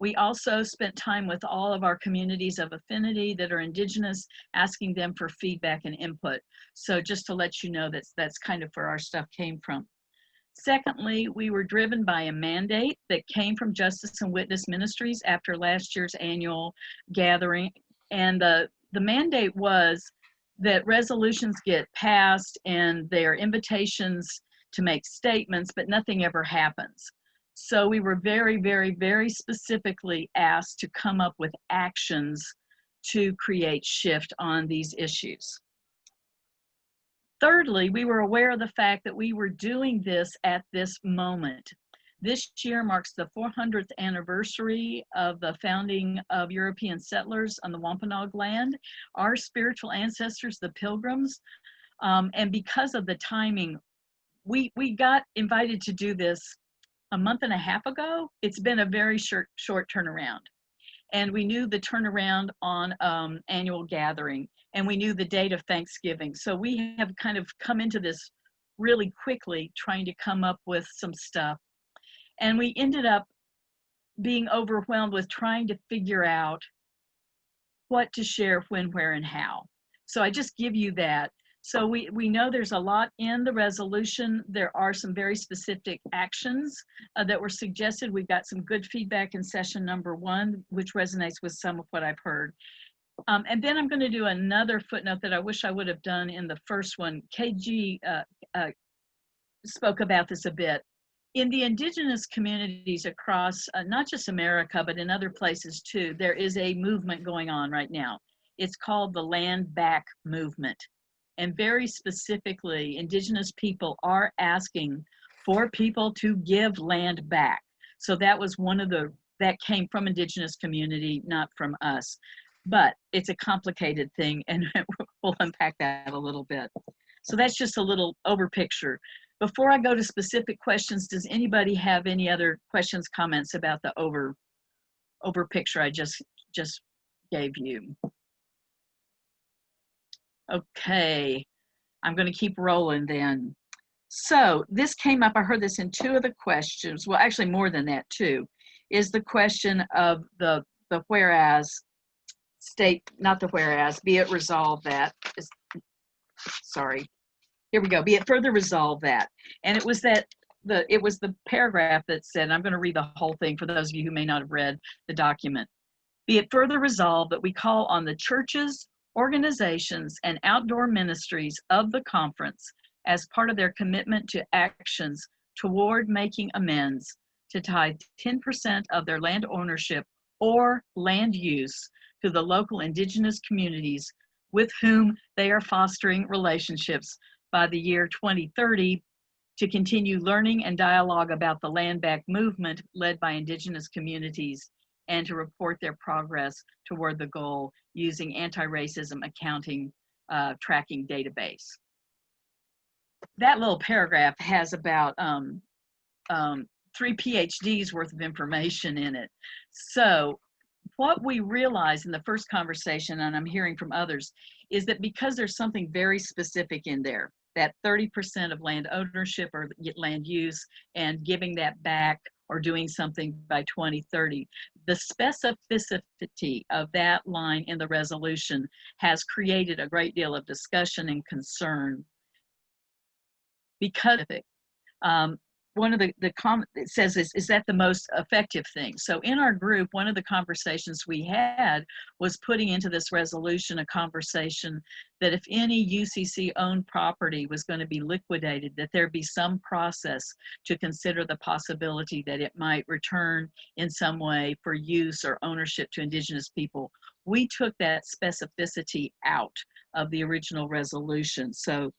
We also spent time with all of our communities of affinity that are Indigenous, asking them for feedback and input. So just to let you know, that's kind of where our stuff came from. Secondly, we were driven by a mandate that came from Justice and Witness Ministries after last year's annual gathering. And the mandate was that resolutions get passed and they are invitations to make statements, but nothing ever happens. So we were very, very, very specifically asked to come up with actions to create shift on these issues. Thirdly, we were aware of the fact that we were doing this at this moment. This year marks the 400th anniversary of the founding of European settlers on the Wampanoag land, our spiritual ancestors, the Pilgrims. And because of the timing, we got invited to do this a month and a half ago. It's been a very short turnaround. And we knew the turnaround on annual gathering, and we knew the date of Thanksgiving. So we have kind of come into this really quickly, trying to come up with some stuff. And we ended up being overwhelmed with trying to figure out what to share, when, where, and how. So I just give you that. So we know there's a lot in the resolution. There are some very specific actions that were suggested. We've got some good feedback in session number 1, which resonates with some of what I've heard. And then I'm going to do another footnote that I wish I would have done in the first one. KG spoke about this a bit. In the Indigenous communities across not just America, but in other places too, there is a movement going on right now. It's called the Land Back Movement. And very specifically, Indigenous people are asking for people to give land back. So that was that came from Indigenous community, not from us. But it's a complicated thing, and we'll unpack that a little bit. So that's just a little over picture. Before I go to specific questions, does anybody have any other questions, comments about the over picture I just gave you? Okay, I'm going to keep rolling then. So this came up, I heard this in 2 of the questions, well, actually more than that too, is the question of the whereas state, not the whereas, be it resolved that, sorry, here we go, be it further resolved that. And it was that, it was the paragraph that said, I'm going to read the whole thing for those of you who may not have read the document. Be it further resolved that we call on the churches, organizations, and outdoor ministries of the conference as part of their commitment to actions toward making amends to tie 10% of their land ownership or land use to the local Indigenous communities with whom they are fostering relationships by the year 2030, to continue learning and dialogue about the land back movement led by Indigenous communities, and to report their progress toward the goal using anti-racism accounting tracking database. That little paragraph has about 3 PhDs worth of information in it. So what we realized in the first conversation, and I'm hearing from others, is that because there's something very specific in there, that 30% of land ownership or land use and giving that back or doing something by 2030, the specificity of that line in the resolution has created a great deal of discussion and concern. Because of it, one of the comments it says is that the most effective thing? So in our group, one of the conversations we had was putting into this resolution a conversation that if any UCC owned property was going to be liquidated, that there be some process to consider the possibility that it might return in some way for use or ownership to Indigenous people. We took that specificity out of the original resolution. So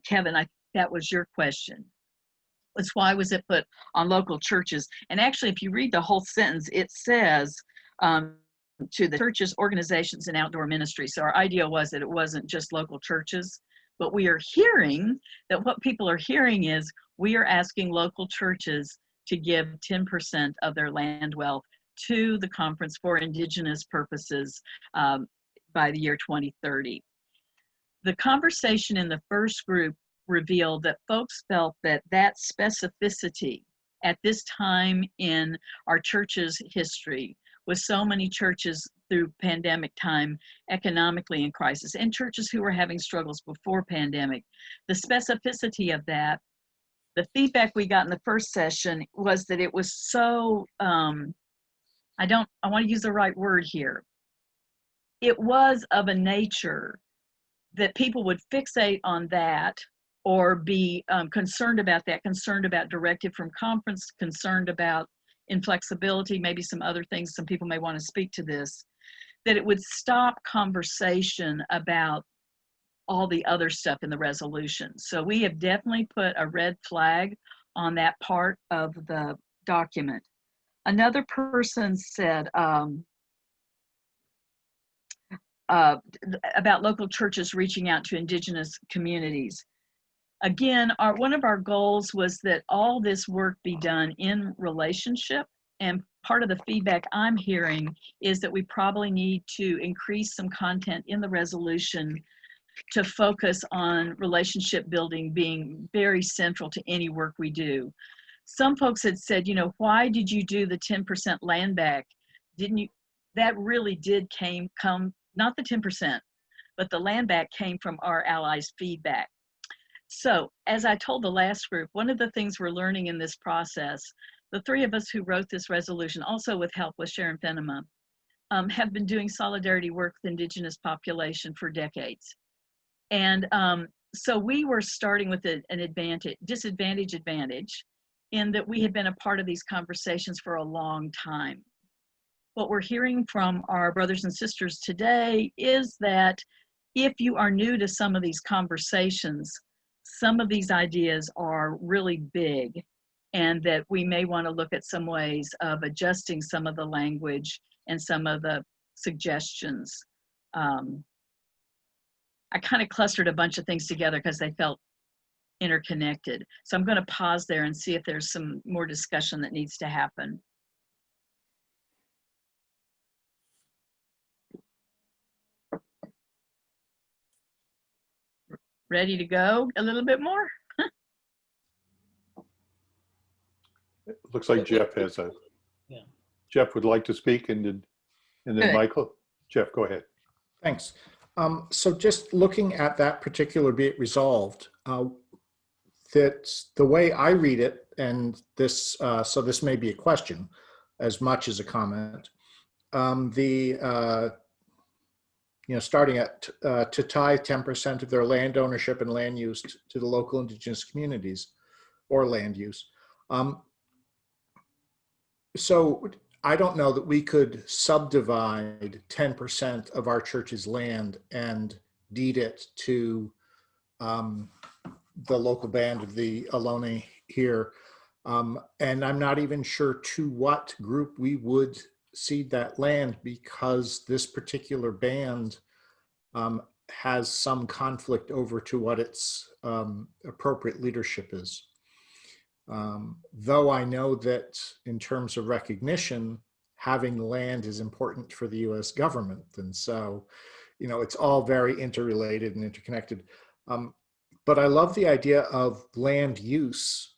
Kevin, that was your question. It's why was it put on local churches? And actually, if you read the whole sentence, it says to the churches, organizations, and outdoor ministries. So our idea was that it wasn't just local churches, but we are hearing that what people are hearing is we are asking local churches to give 10% of their land wealth to the conference for indigenous purposes by the year 2030. The conversation in the first group revealed that folks felt that that specificity at this time in our church's history, with so many churches through pandemic time economically in crisis, and churches who were having struggles before pandemic, the specificity of that, the feedback we got in the first session was that it was so, I want to use the right word here. It was of a nature that people would fixate on that or be concerned about that, concerned about directive from conference, concerned about inflexibility, maybe some other things, some people may want to speak to this, that it would stop conversation about all the other stuff in the resolution. So we have definitely put a red flag on that part of the document. Another person said about local churches reaching out to indigenous communities. Again, one of our goals was that all this work be done in relationship, and part of the feedback I'm hearing is that we probably need to increase some content in the resolution to focus on relationship building being very central to any work we do. Some folks had said, you know, why did you do the 10% land back? Didn't you? That really did come, not the 10%, but the land back came from our allies' feedback. So as I told the last group, one of the things we're learning in this process, the three of us who wrote this resolution, also with help with Sharon Fenema, have been doing solidarity work with indigenous population for decades. And so we were starting with an disadvantage in that we had been a part of these conversations for a long time. What we're hearing from our brothers and sisters today is that if you are new to some of these conversations, some of these ideas are really big, and that we may want to look at some ways of adjusting some of the language and some of the suggestions. I kind of clustered a bunch of things together because they felt interconnected. So I'm going to pause there and see if there's some more discussion that needs to happen. Ready to go a little bit more? It looks like Jeff has a, Jeff would like to speak, and then Good. Michael. Jeff, go ahead. Thanks. So just looking at that particular be it resolved, that's the way I read it, and this, so this may be a question as much as a comment. Starting at to tie 10% of their land ownership and land use to the local indigenous communities or land use. So I don't know that we could subdivide 10% of our church's land and deed it to the local band of the Ohlone here. And I'm not even sure to what group we would cede that land, because this particular band has some conflict over to what its appropriate leadership is. Though I know that in terms of recognition, having land is important for the US government. And so, you know, it's all very interrelated and interconnected. But I love the idea of land use,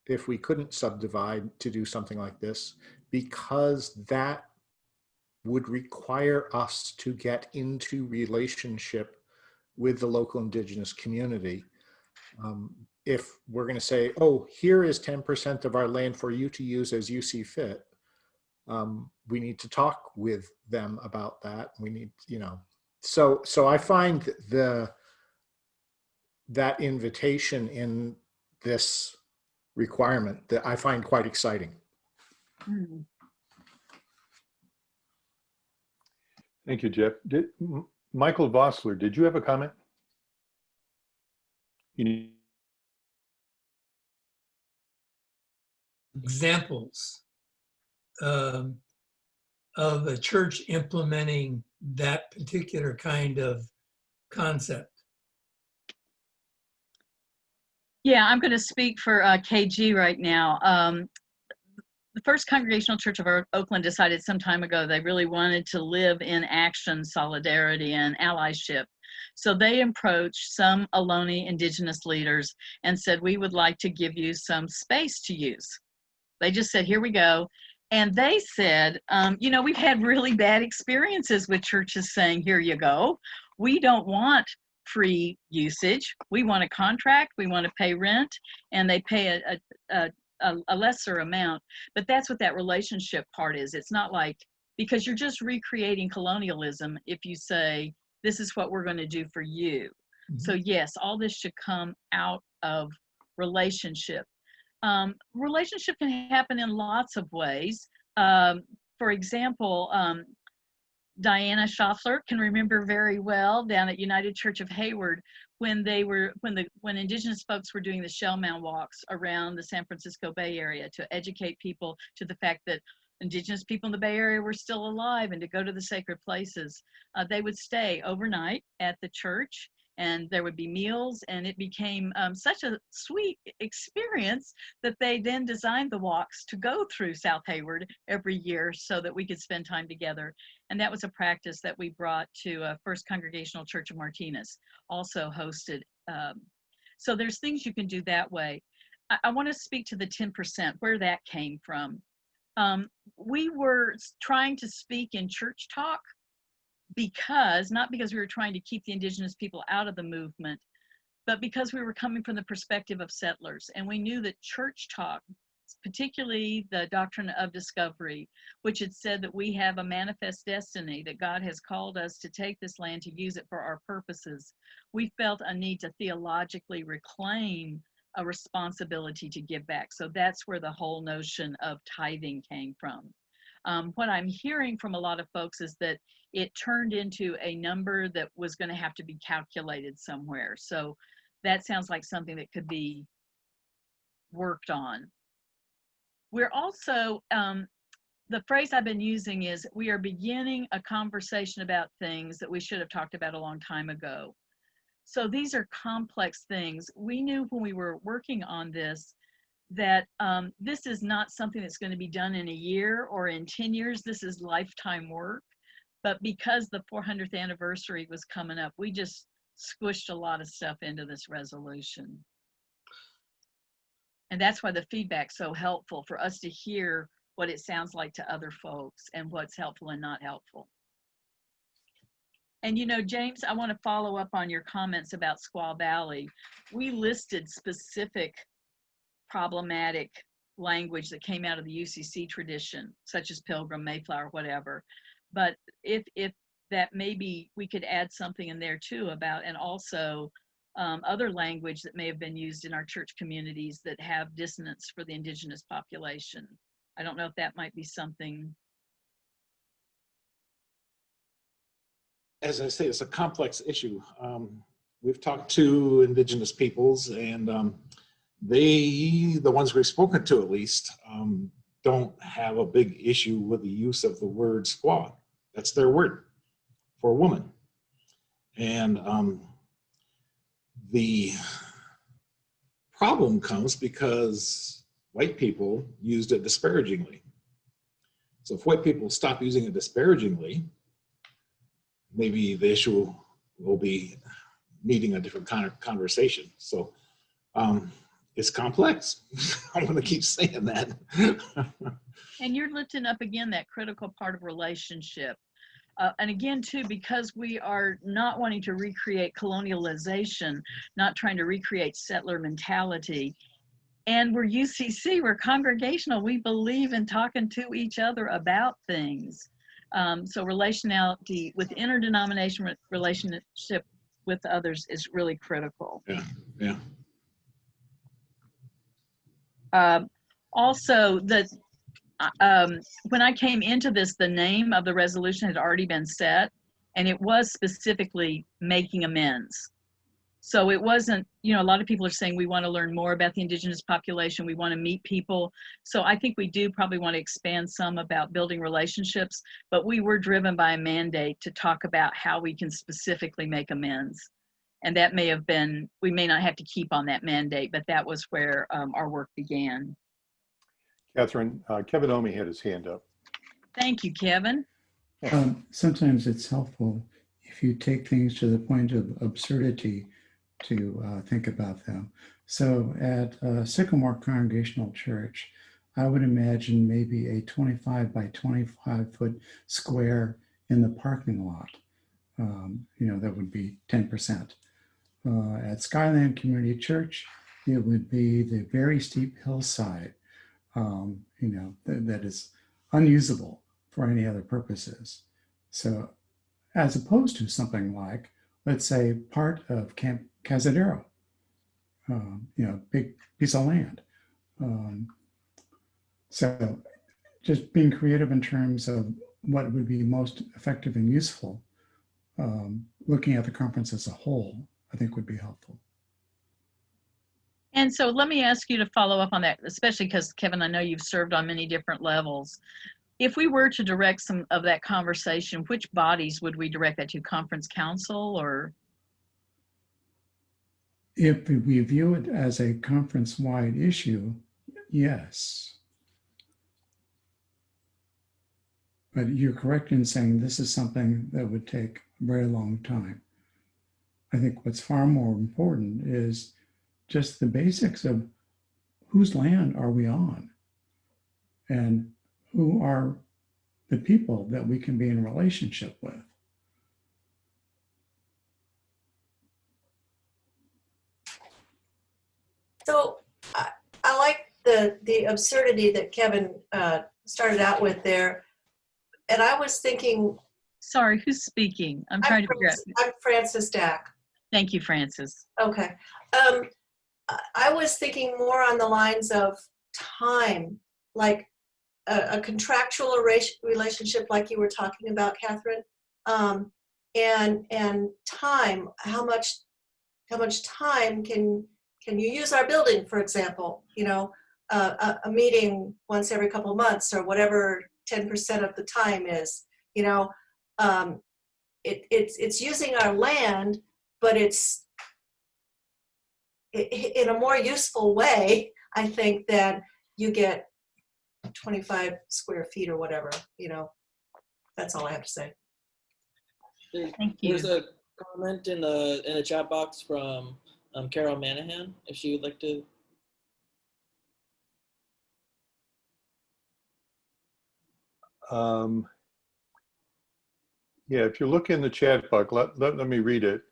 if we couldn't subdivide to do something like this, because that would require us to get into relationship with the local indigenous community. If we're going to say, oh, here is 10% of our land for you to use as you see fit, we need to talk with them about that. We need, you know, so I find that invitation in this requirement that I find quite exciting. Mm-hmm. Thank you, Jeff. Michael Vossler, did you have a comment? Examples of a church implementing that particular kind of concept. Yeah, I'm going to speak for KG right now. the First Congregational Church of Oakland decided some time ago they really wanted to live in action, solidarity, and allyship. So they approached some Ohlone indigenous leaders and said, we would like to give you some space to use. They just said, here we go. And they said, you know, we've had really bad experiences with churches saying, here you go. We don't want free usage. We want a contract. We want to pay rent. And they pay a lesser amount. But that's what that relationship part is. It's not like, because you're just recreating colonialism if you say, this is what we're going to do for you. Mm-hmm. So yes, all this should come out of relationship. Relationship can happen in lots of ways. For example, Diana Schaffler can remember very well down at United Church of Hayward when Indigenous folks were doing the shell mound walks around the San Francisco Bay Area to educate people to the fact that Indigenous people in the Bay Area were still alive and to go to the sacred places. They would stay overnight at the church, and there would be meals, and it became such a sweet experience that they then designed the walks to go through South Hayward every year so that we could spend time together. And that was a practice that we brought to First Congregational Church of Martinez, also hosted. So there's things you can do that way. I want to speak to the 10%, where that came from. We were trying to speak in church talk not because we were trying to keep the Indigenous people out of the movement, but because we were coming from the perspective of settlers. And we knew that church talk, particularly the doctrine of discovery, which had said that we have a manifest destiny, that God has called us to take this land to use it for our purposes, we felt a need to theologically reclaim a responsibility to give back. So that's where the whole notion of tithing came from. What I'm hearing from a lot of folks is that it turned into a number that was going to have to be calculated somewhere. So that sounds like something that could be worked on. We're also, the phrase I've been using is, we are beginning a conversation about things that we should have talked about a long time ago. So these are complex things. We knew when we were working on this that this is not something that's going to be done in a year or in 10 years. This is lifetime work. But because the 400th anniversary was coming up, we just squished a lot of stuff into this resolution. And that's why the feedback's so helpful, for us to hear what it sounds like to other folks and what's helpful and not helpful. And you know, James, I want to follow up on your comments about Squaw Valley. We listed specific problematic language that came out of the UCC tradition, such as Pilgrim, Mayflower, whatever. But if that maybe we could add something in there too about, and also other language that may have been used in our church communities that have dissonance for the Indigenous population. I don't know if that might be something. As I say, it's a complex issue. We've talked to Indigenous peoples, and the ones we've spoken to at least, don't have a big issue with the use of the word squaw. That's their word for woman. And the problem comes because white people used it disparagingly. So if white people stop using it disparagingly, maybe the issue will be needing a different kind of conversation. So it's complex. I'm going to keep saying that. And you're lifting up again that critical part of relationship. And again, too, because we are not wanting to recreate colonialization, not trying to recreate settler mentality, and we're UCC, we're congregational, we believe in talking to each other about things. So relationality with interdenominational relationship with others is really critical. Yeah. Also, when I came into this, the name of the resolution had already been set, and it was specifically making amends. So it wasn't, you know, a lot of people are saying we want to learn more about the Indigenous population, we want to meet people. So I think we do probably want to expand some about building relationships, but we were driven by a mandate to talk about how we can specifically make amends. And that may have been, we may not have to keep on that mandate, but that was where our work began. Catherine, Kevin Omi had his hand up. Thank you, Kevin. Sometimes it's helpful if you take things to the point of absurdity to think about them. So at Sycamore Congregational Church, I would imagine maybe a 25 by 25 foot square in the parking lot. That would be 10%. At Skyland Community Church, it would be the very steep hillside, that is unusable for any other purposes. So as opposed to something like, let's say, part of Camp Cazadero, big piece of land. So just being creative in terms of what would be most effective and useful, looking at the conference as a whole, I think would be helpful. And so let me ask you to follow up on that, especially because, Kevin, I know you've served on many different levels. If we were to direct some of that conversation, which bodies would we direct that to? Conference council or? If we view it as a conference-wide issue, yes. But you're correct in saying this is something that would take a very long time. I think what's far more important is just the basics of whose land are we on and who are the people that we can be in relationship with. So I like the absurdity that Kevin started out with there. And I was thinking. Sorry, who's speaking? I'm trying to figure out. I'm Frances Dack. Thank you, Frances. Okay. I was thinking more on the lines of time, like a contractual relationship like you were talking about, Catherine, and time. How much time can you use our building, for example? A meeting once every couple of months or whatever 10% of the time is. It's using our land, but it's in a more useful way, I think, than you get 25 square feet or whatever. That's all I have to say. Thank you. There's a comment in the chat box from Carol Manahan, if she would like to. Yeah, if you look in the chat box, let me read it.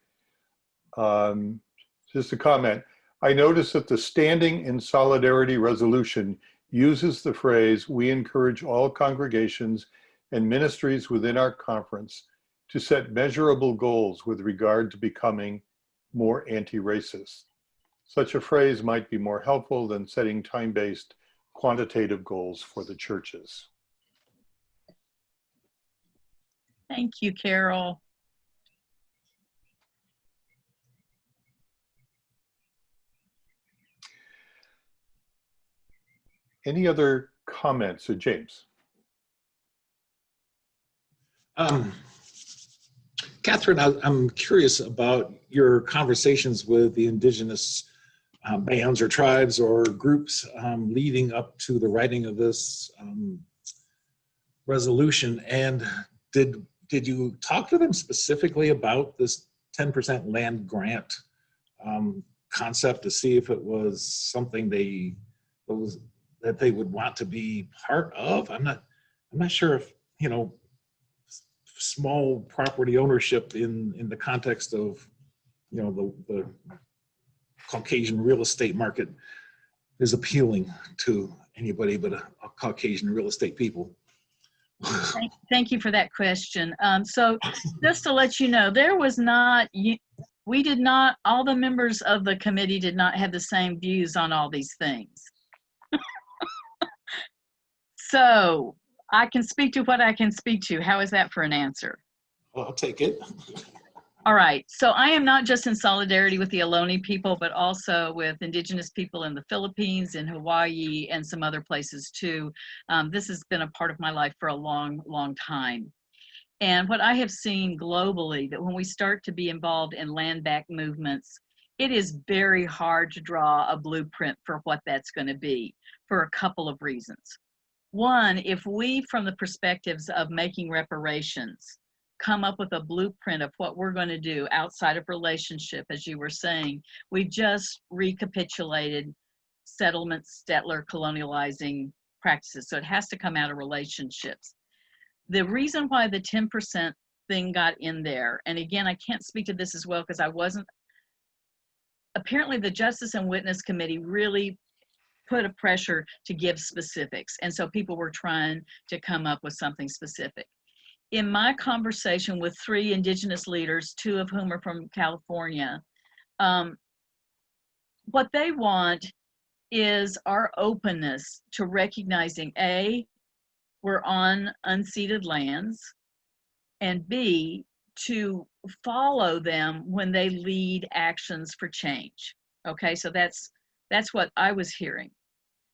Just a comment. I noticed that the Standing in Solidarity resolution uses the phrase, "We encourage all congregations and ministries within our conference to set measurable goals with regard to becoming more anti-racist." Such a phrase might be more helpful than setting time-based quantitative goals for the churches. Thank you, Carol. Any other comments? So James. Catherine, I'm curious about your conversations with the indigenous bands or tribes or groups leading up to the writing of this resolution. And did you talk to them specifically about this 10% land grant concept to see if it was something that they would want to be part of? I'm not sure if, small property ownership in the context of, the Caucasian real estate market is appealing to anybody but a Caucasian real estate people. Thank you for that question. So just to let you know, all the members of the committee did not have the same views on all these things. So I can speak to what I can speak to. How is that for an answer? Well, I'll take it. All right. So I am not just in solidarity with the Ohlone people, but also with indigenous people in the Philippines, in Hawaii, and some other places too. This has been a part of my life for a long, long time. And what I have seen globally, that when we start to be involved in land back movements, It is very hard to draw a blueprint for what that's going to be for a couple of reasons. One, if we, from the perspectives of making reparations, come up with a blueprint of what we're going to do outside of relationship, as you were saying, we just recapitulated settlement, settler, colonializing practices. So it has to come out of relationships. The reason why the 10% thing got in there, and again, I can't speak to this as well because I wasn't, apparently the Justice and Witness Committee really put a pressure to give specifics. And so people were trying to come up with something specific. In my conversation with 3 Indigenous leaders, 2 of whom are from California, what they want is our openness to recognizing A, we're on unceded lands, and B, to follow them when they lead actions for change. Okay, so that's what I was hearing.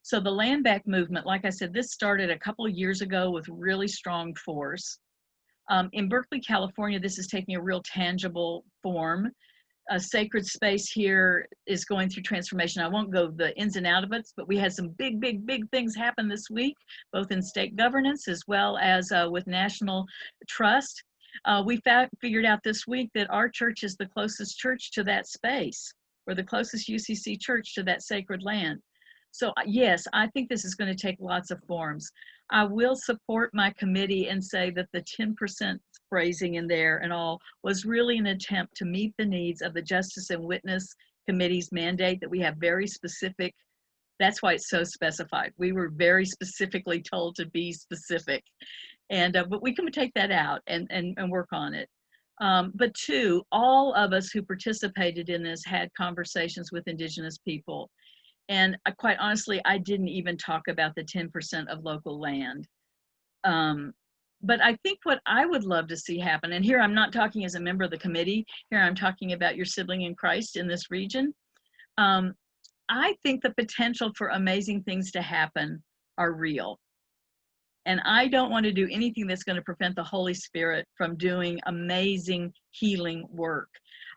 So the land back movement, like I said, this started a couple of years ago with really strong force. In Berkeley, California, this is taking a real tangible form. A sacred space here is going through transformation. I won't go the ins and outs of it, but we had some big things happen this week, both in state governance as well as with national trust. We figured out this week that our church is the closest church to that space, or the closest UCC church to that sacred land. So yes, I think this is going to take lots of forms. I will support my committee and say that the 10% phrasing in there and all was really an attempt to meet the needs of the Justice and Witness Committee's mandate, that we have very specific, that's why it's so specified. We were very specifically told to be specific. And but we can take that out and work on it. But 2, all of us who participated in this had conversations with Indigenous people. And quite honestly, I didn't even talk about the 10% of local land. But I think what I would love to see happen, and here I'm not talking as a member of the committee, here I'm talking about your sibling in Christ in this region. I think the potential for amazing things to happen are real. And I don't want to do anything that's going to prevent the Holy Spirit from doing amazing healing work.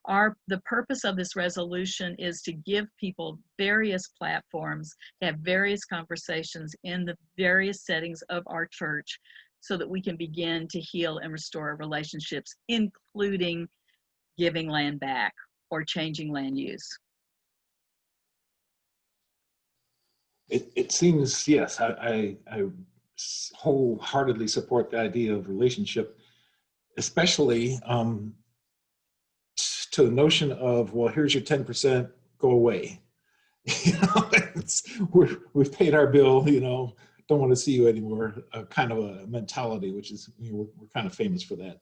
The purpose of this resolution is to give people various platforms, to have various conversations in the various settings of our church so that we can begin to heal and restore our relationships, including giving land back or changing land use. It seems, yes, I wholeheartedly support the idea of relationship, especially to the notion of, well, here's your 10%, go away. You know, we've paid our bill, you know, don't want to see you anymore, kind of a mentality, which is, you know, we're kind of famous for that.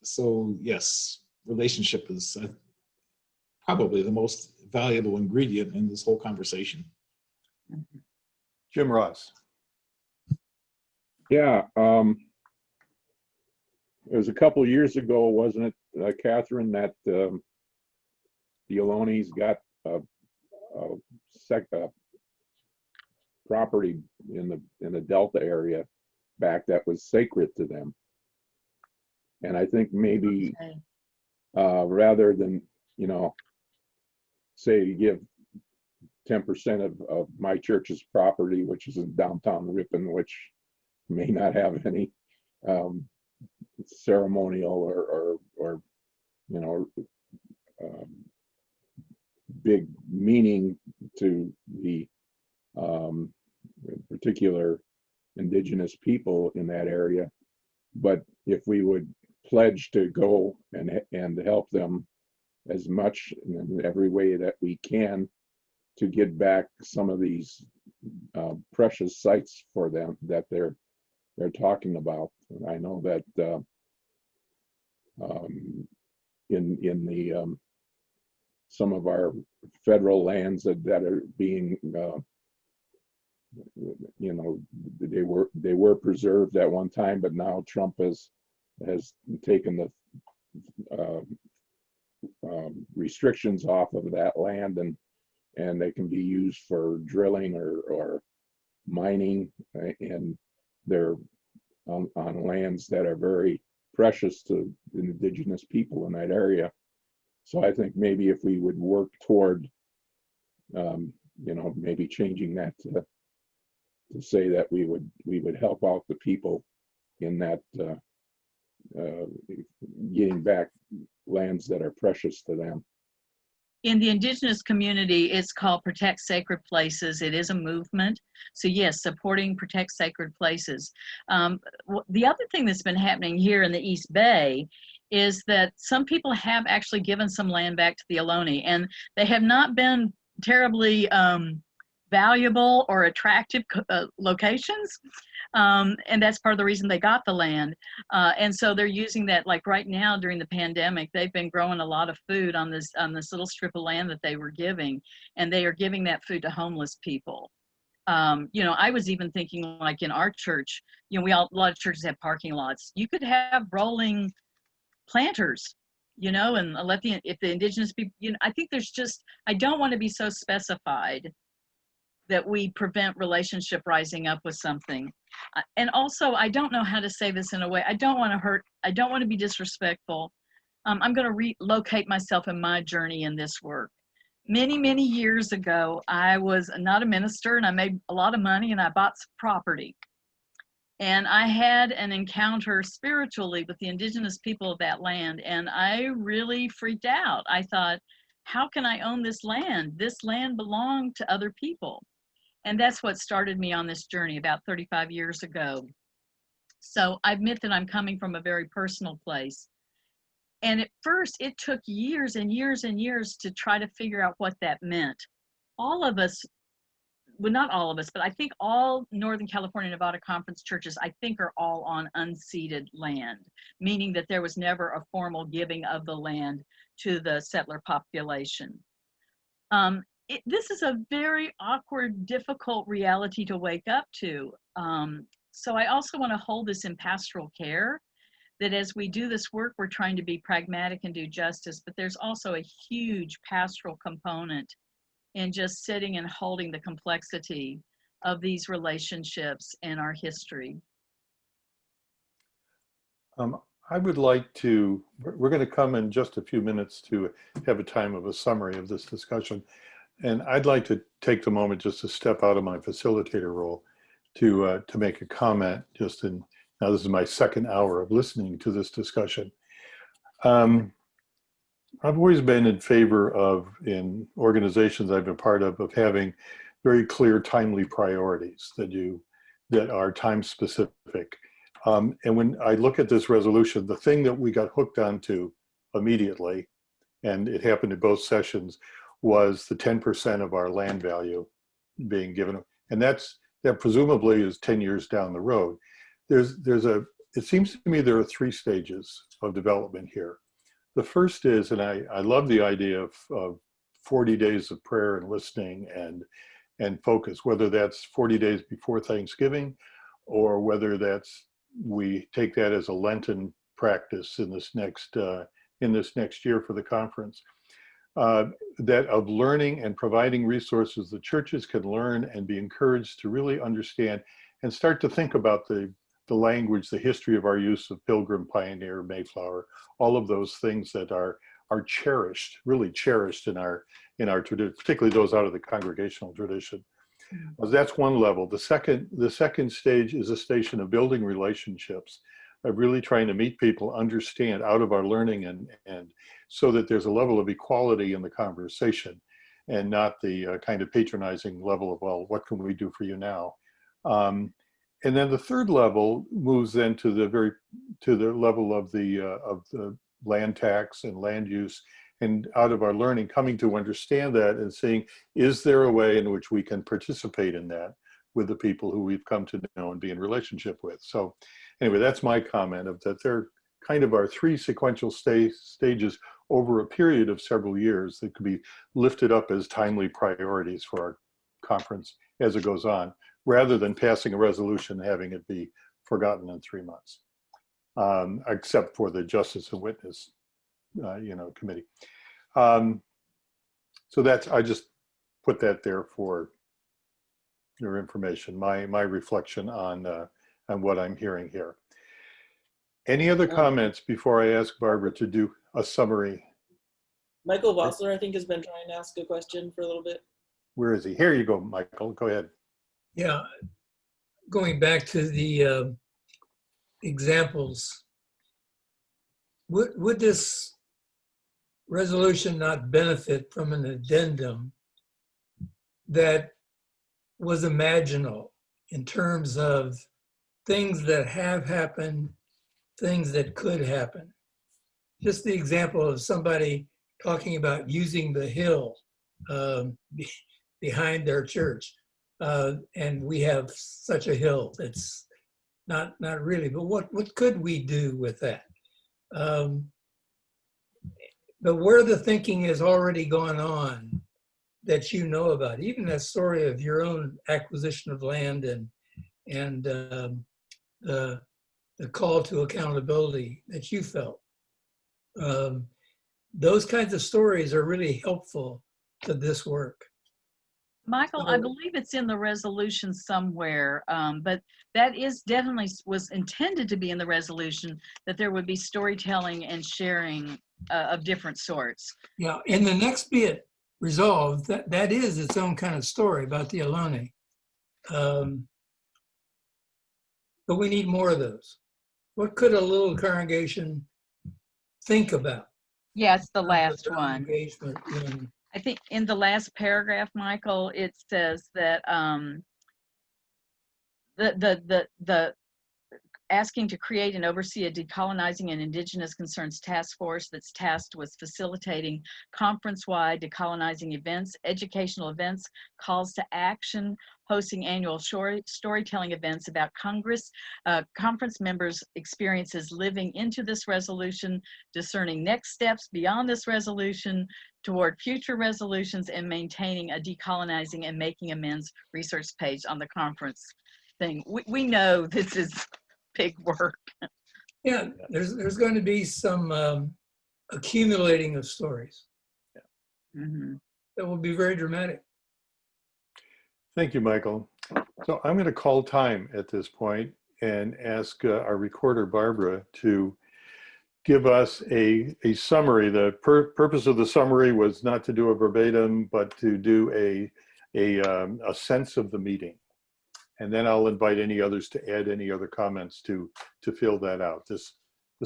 So yes, relationship is probably the most valuable ingredient in this whole conversation. Jim Ross. Yeah, it was a couple of years ago, wasn't it, Catherine, that the Ohlonies got a property in the Delta area back that was sacred to them. And I think maybe rather than, you know, say you give 10% of my church's property, which is in downtown Ripon, which may not have any ceremonial or you know, big meaning to the particular indigenous people in that area. But if we would pledge to go and help them as much in every way that we can to get back some of these precious sites for them that they're talking about. And I know that in the some of our federal lands that are being you know, they were preserved at one time, but now Trump has taken the restrictions off of that land, and they can be used for drilling or mining, and they're on lands that are very precious to indigenous people in that area. So I think maybe if we would work toward, maybe changing that to say that we would help out the people in that getting back lands that are precious to them. In the indigenous community, it's called Protect Sacred Places. It is a movement. So yes, supporting Protect Sacred Places. The other thing that's been happening here in the East Bay is that some people have actually given some land back to the Ohlone, and they have not been terribly valuable or attractive locations. And that's part of the reason they got the land. And so they're using that, like right now during the pandemic, they've been growing a lot of food on this little strip of land that they were giving, and they are giving that food to homeless people. I was even thinking, like in our church, a lot of churches have parking lots. You could have rolling planters, and if the indigenous people, I think I don't want to be so specified that we prevent relationship rising up with something. And also, I don't know how to say this in a way, I don't want to hurt, I don't want to be disrespectful. I'm going to relocate myself in my journey in this work. Many, many years ago, I was not a minister, and I made a lot of money, and I bought some property. And I had an encounter spiritually with the indigenous people of that land, and I really freaked out. I thought, how can I own this land? This land belonged to other people. And that's what started me on this journey about 35 years ago. So I admit that I'm coming from a very personal place. And at first, it took years and years and years to try to figure out what that meant. All of us, well, not all of us, but I think all Northern California Nevada Conference churches, I think, are all on unceded land, meaning that there was never a formal giving of the land to the settler population. This is a very awkward, difficult reality to wake up to. So I also want to hold this in pastoral care, that as we do this work, we're trying to be pragmatic and do justice, but there's also a huge pastoral component in just sitting and holding the complexity of these relationships and our history. I would like to, we're going to come in just a few minutes to have a time of a summary of this discussion. And I'd like to take the moment just to step out of my facilitator role to make a comment now this is my second hour of listening to this discussion. I've always been in favor of, in organizations I've been part of having very clear, timely priorities that are time specific. And when I look at this resolution, the thing that we got hooked onto immediately, and it happened in both sessions, was the 10% of our land value being given. And that presumably is 10 years down the road. It seems to me there are 3 stages of development here. The first is, and I love the idea of 40 days of prayer and listening and focus, whether that's 40 days before Thanksgiving, or whether we take that as a Lenten practice in this next year for the conference. That of learning and providing resources the churches can learn and be encouraged to really understand and start to think about the language, the history of our use of Pilgrim, Pioneer, Mayflower, all of those things that are cherished, really cherished in our tradition, particularly those out of the congregational tradition. That's one level. The second stage is a station of building relationships, of really trying to meet people, understand out of our learning, and so that there's a level of equality in the conversation, and not the kind of patronizing level of, well, what can we do for you now? And then the third level moves then to the level of the land tax and land use, and out of our learning, coming to understand that and saying, is there a way in which we can participate in that with the people who we've come to know and be in relationship with? So anyway, that's my comment of that there kind of are 3 sequential stages over a period of several years that could be lifted up as timely priorities for our conference as it goes on, rather than passing a resolution and having it be forgotten in 3 months, except for the Justice and Witness committee. So I just put that there for your information, my reflection on what I'm hearing here. Any other comments before I ask Barbara to do a summary Michael Vossler, I think, has been trying to ask a question for a little bit. Where is he? Here you go, Michael. Go ahead. Yeah, going back to the examples, would this resolution not benefit from an addendum that was imaginal in terms of things that have happened, things that could happen? Just the example of somebody talking about using the hill behind their church. And we have such a hill. It's not really, but what could we do with that? But where the thinking has already gone on that you know about, even that story of your own acquisition of land and the call to accountability that you felt. Those kinds of stories are really helpful to this work. Michael, I believe it's in the resolution somewhere, but that is definitely was intended to be in the resolution, that there would be storytelling and sharing of different sorts. Yeah, in the next bit, resolved, that is its own kind of story about the Ohlone. But we need more of those. What could a little congregation think about? Yeah, it's the last one. Engagement in, I think in the last paragraph, Michael, it says that the asking to create and oversee a decolonizing and indigenous concerns task force that's tasked with facilitating conference-wide decolonizing events, educational events, calls to action, hosting annual storytelling events about conference members' experiences living into this resolution, discerning next steps beyond this resolution toward future resolutions, and maintaining a decolonizing and making amends research page on the conference thing. We know this is big work. yeah, there's going to be some accumulating of stories. Yeah. Mm-hmm. That will be very dramatic. Thank you, Michael. So I'm going to call time at this point and ask our recorder, Barbara, to give us a summary. The purpose of the summary was not to do a verbatim, but to do a sense of the meeting. And then I'll invite any others to add any other comments to fill that out. This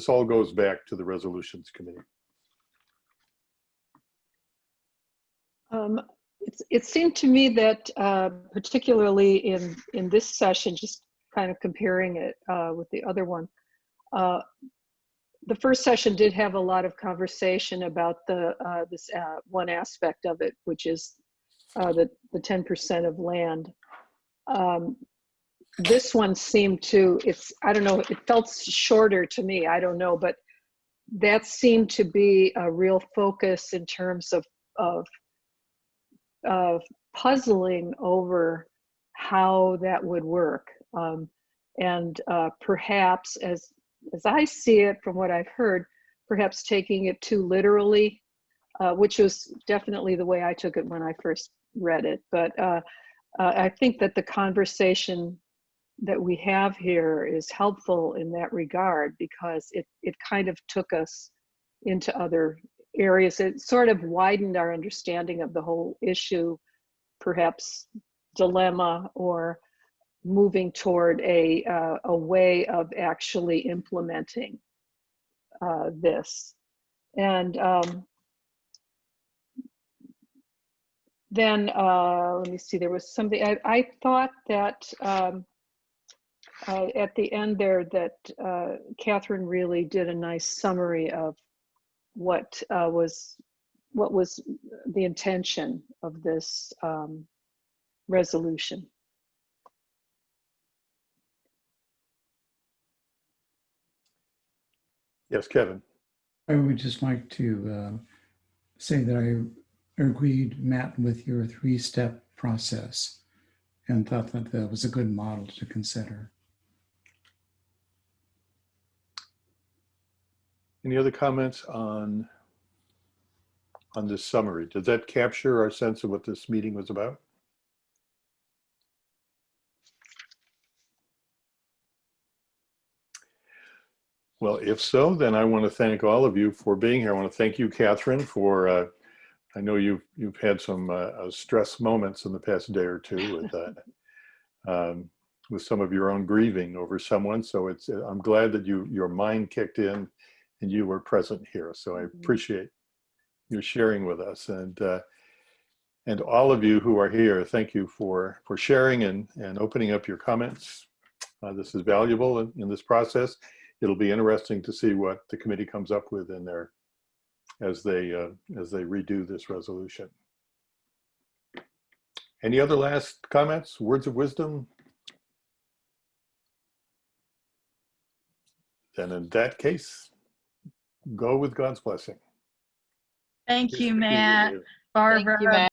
all goes back to the Resolutions Committee. It seemed to me that particularly in this session, just kind of comparing it with the other one, the first session did have a lot of conversation about this one aspect of it, which is the 10% of land. This one seemed to, I don't know, it felt shorter to me, I don't know, but that seemed to be a real focus in terms of puzzling over how that would work. And perhaps, as I see it from what I've heard, perhaps taking it too literally, which was definitely the way I took it when I first read it. But I think that the conversation that we have here is helpful in that regard, because it kind of took us into other areas. It sort of widened our understanding of the whole issue, perhaps dilemma, or moving toward a way of actually implementing this. And then let me see, there was something, I thought that at the end there that Catherine really did a nice summary of what was the intention of this resolution. Yes, Kevin. I would just like to say that I agreed, Matt, with your 3-step process and thought that that was a good model to consider. Any other comments on this summary? Does that capture our sense of what this meeting was about? Well, if so, then I want to thank all of you for being here. I want to thank you, Catherine, for I know you've had some stress moments in the past day or two with some of your own grieving over someone. So I'm glad that your mind kicked in and you were present here. So I appreciate you sharing with us, and all of you who are here, thank you for sharing and opening up your comments. This is valuable in this process. It'll be interesting to see what the committee comes up with in there as they redo this resolution. Any other last comments, words of wisdom? Then in that case, go with God's blessing. Thank you, Matt, Barbara. Thank you, Matt.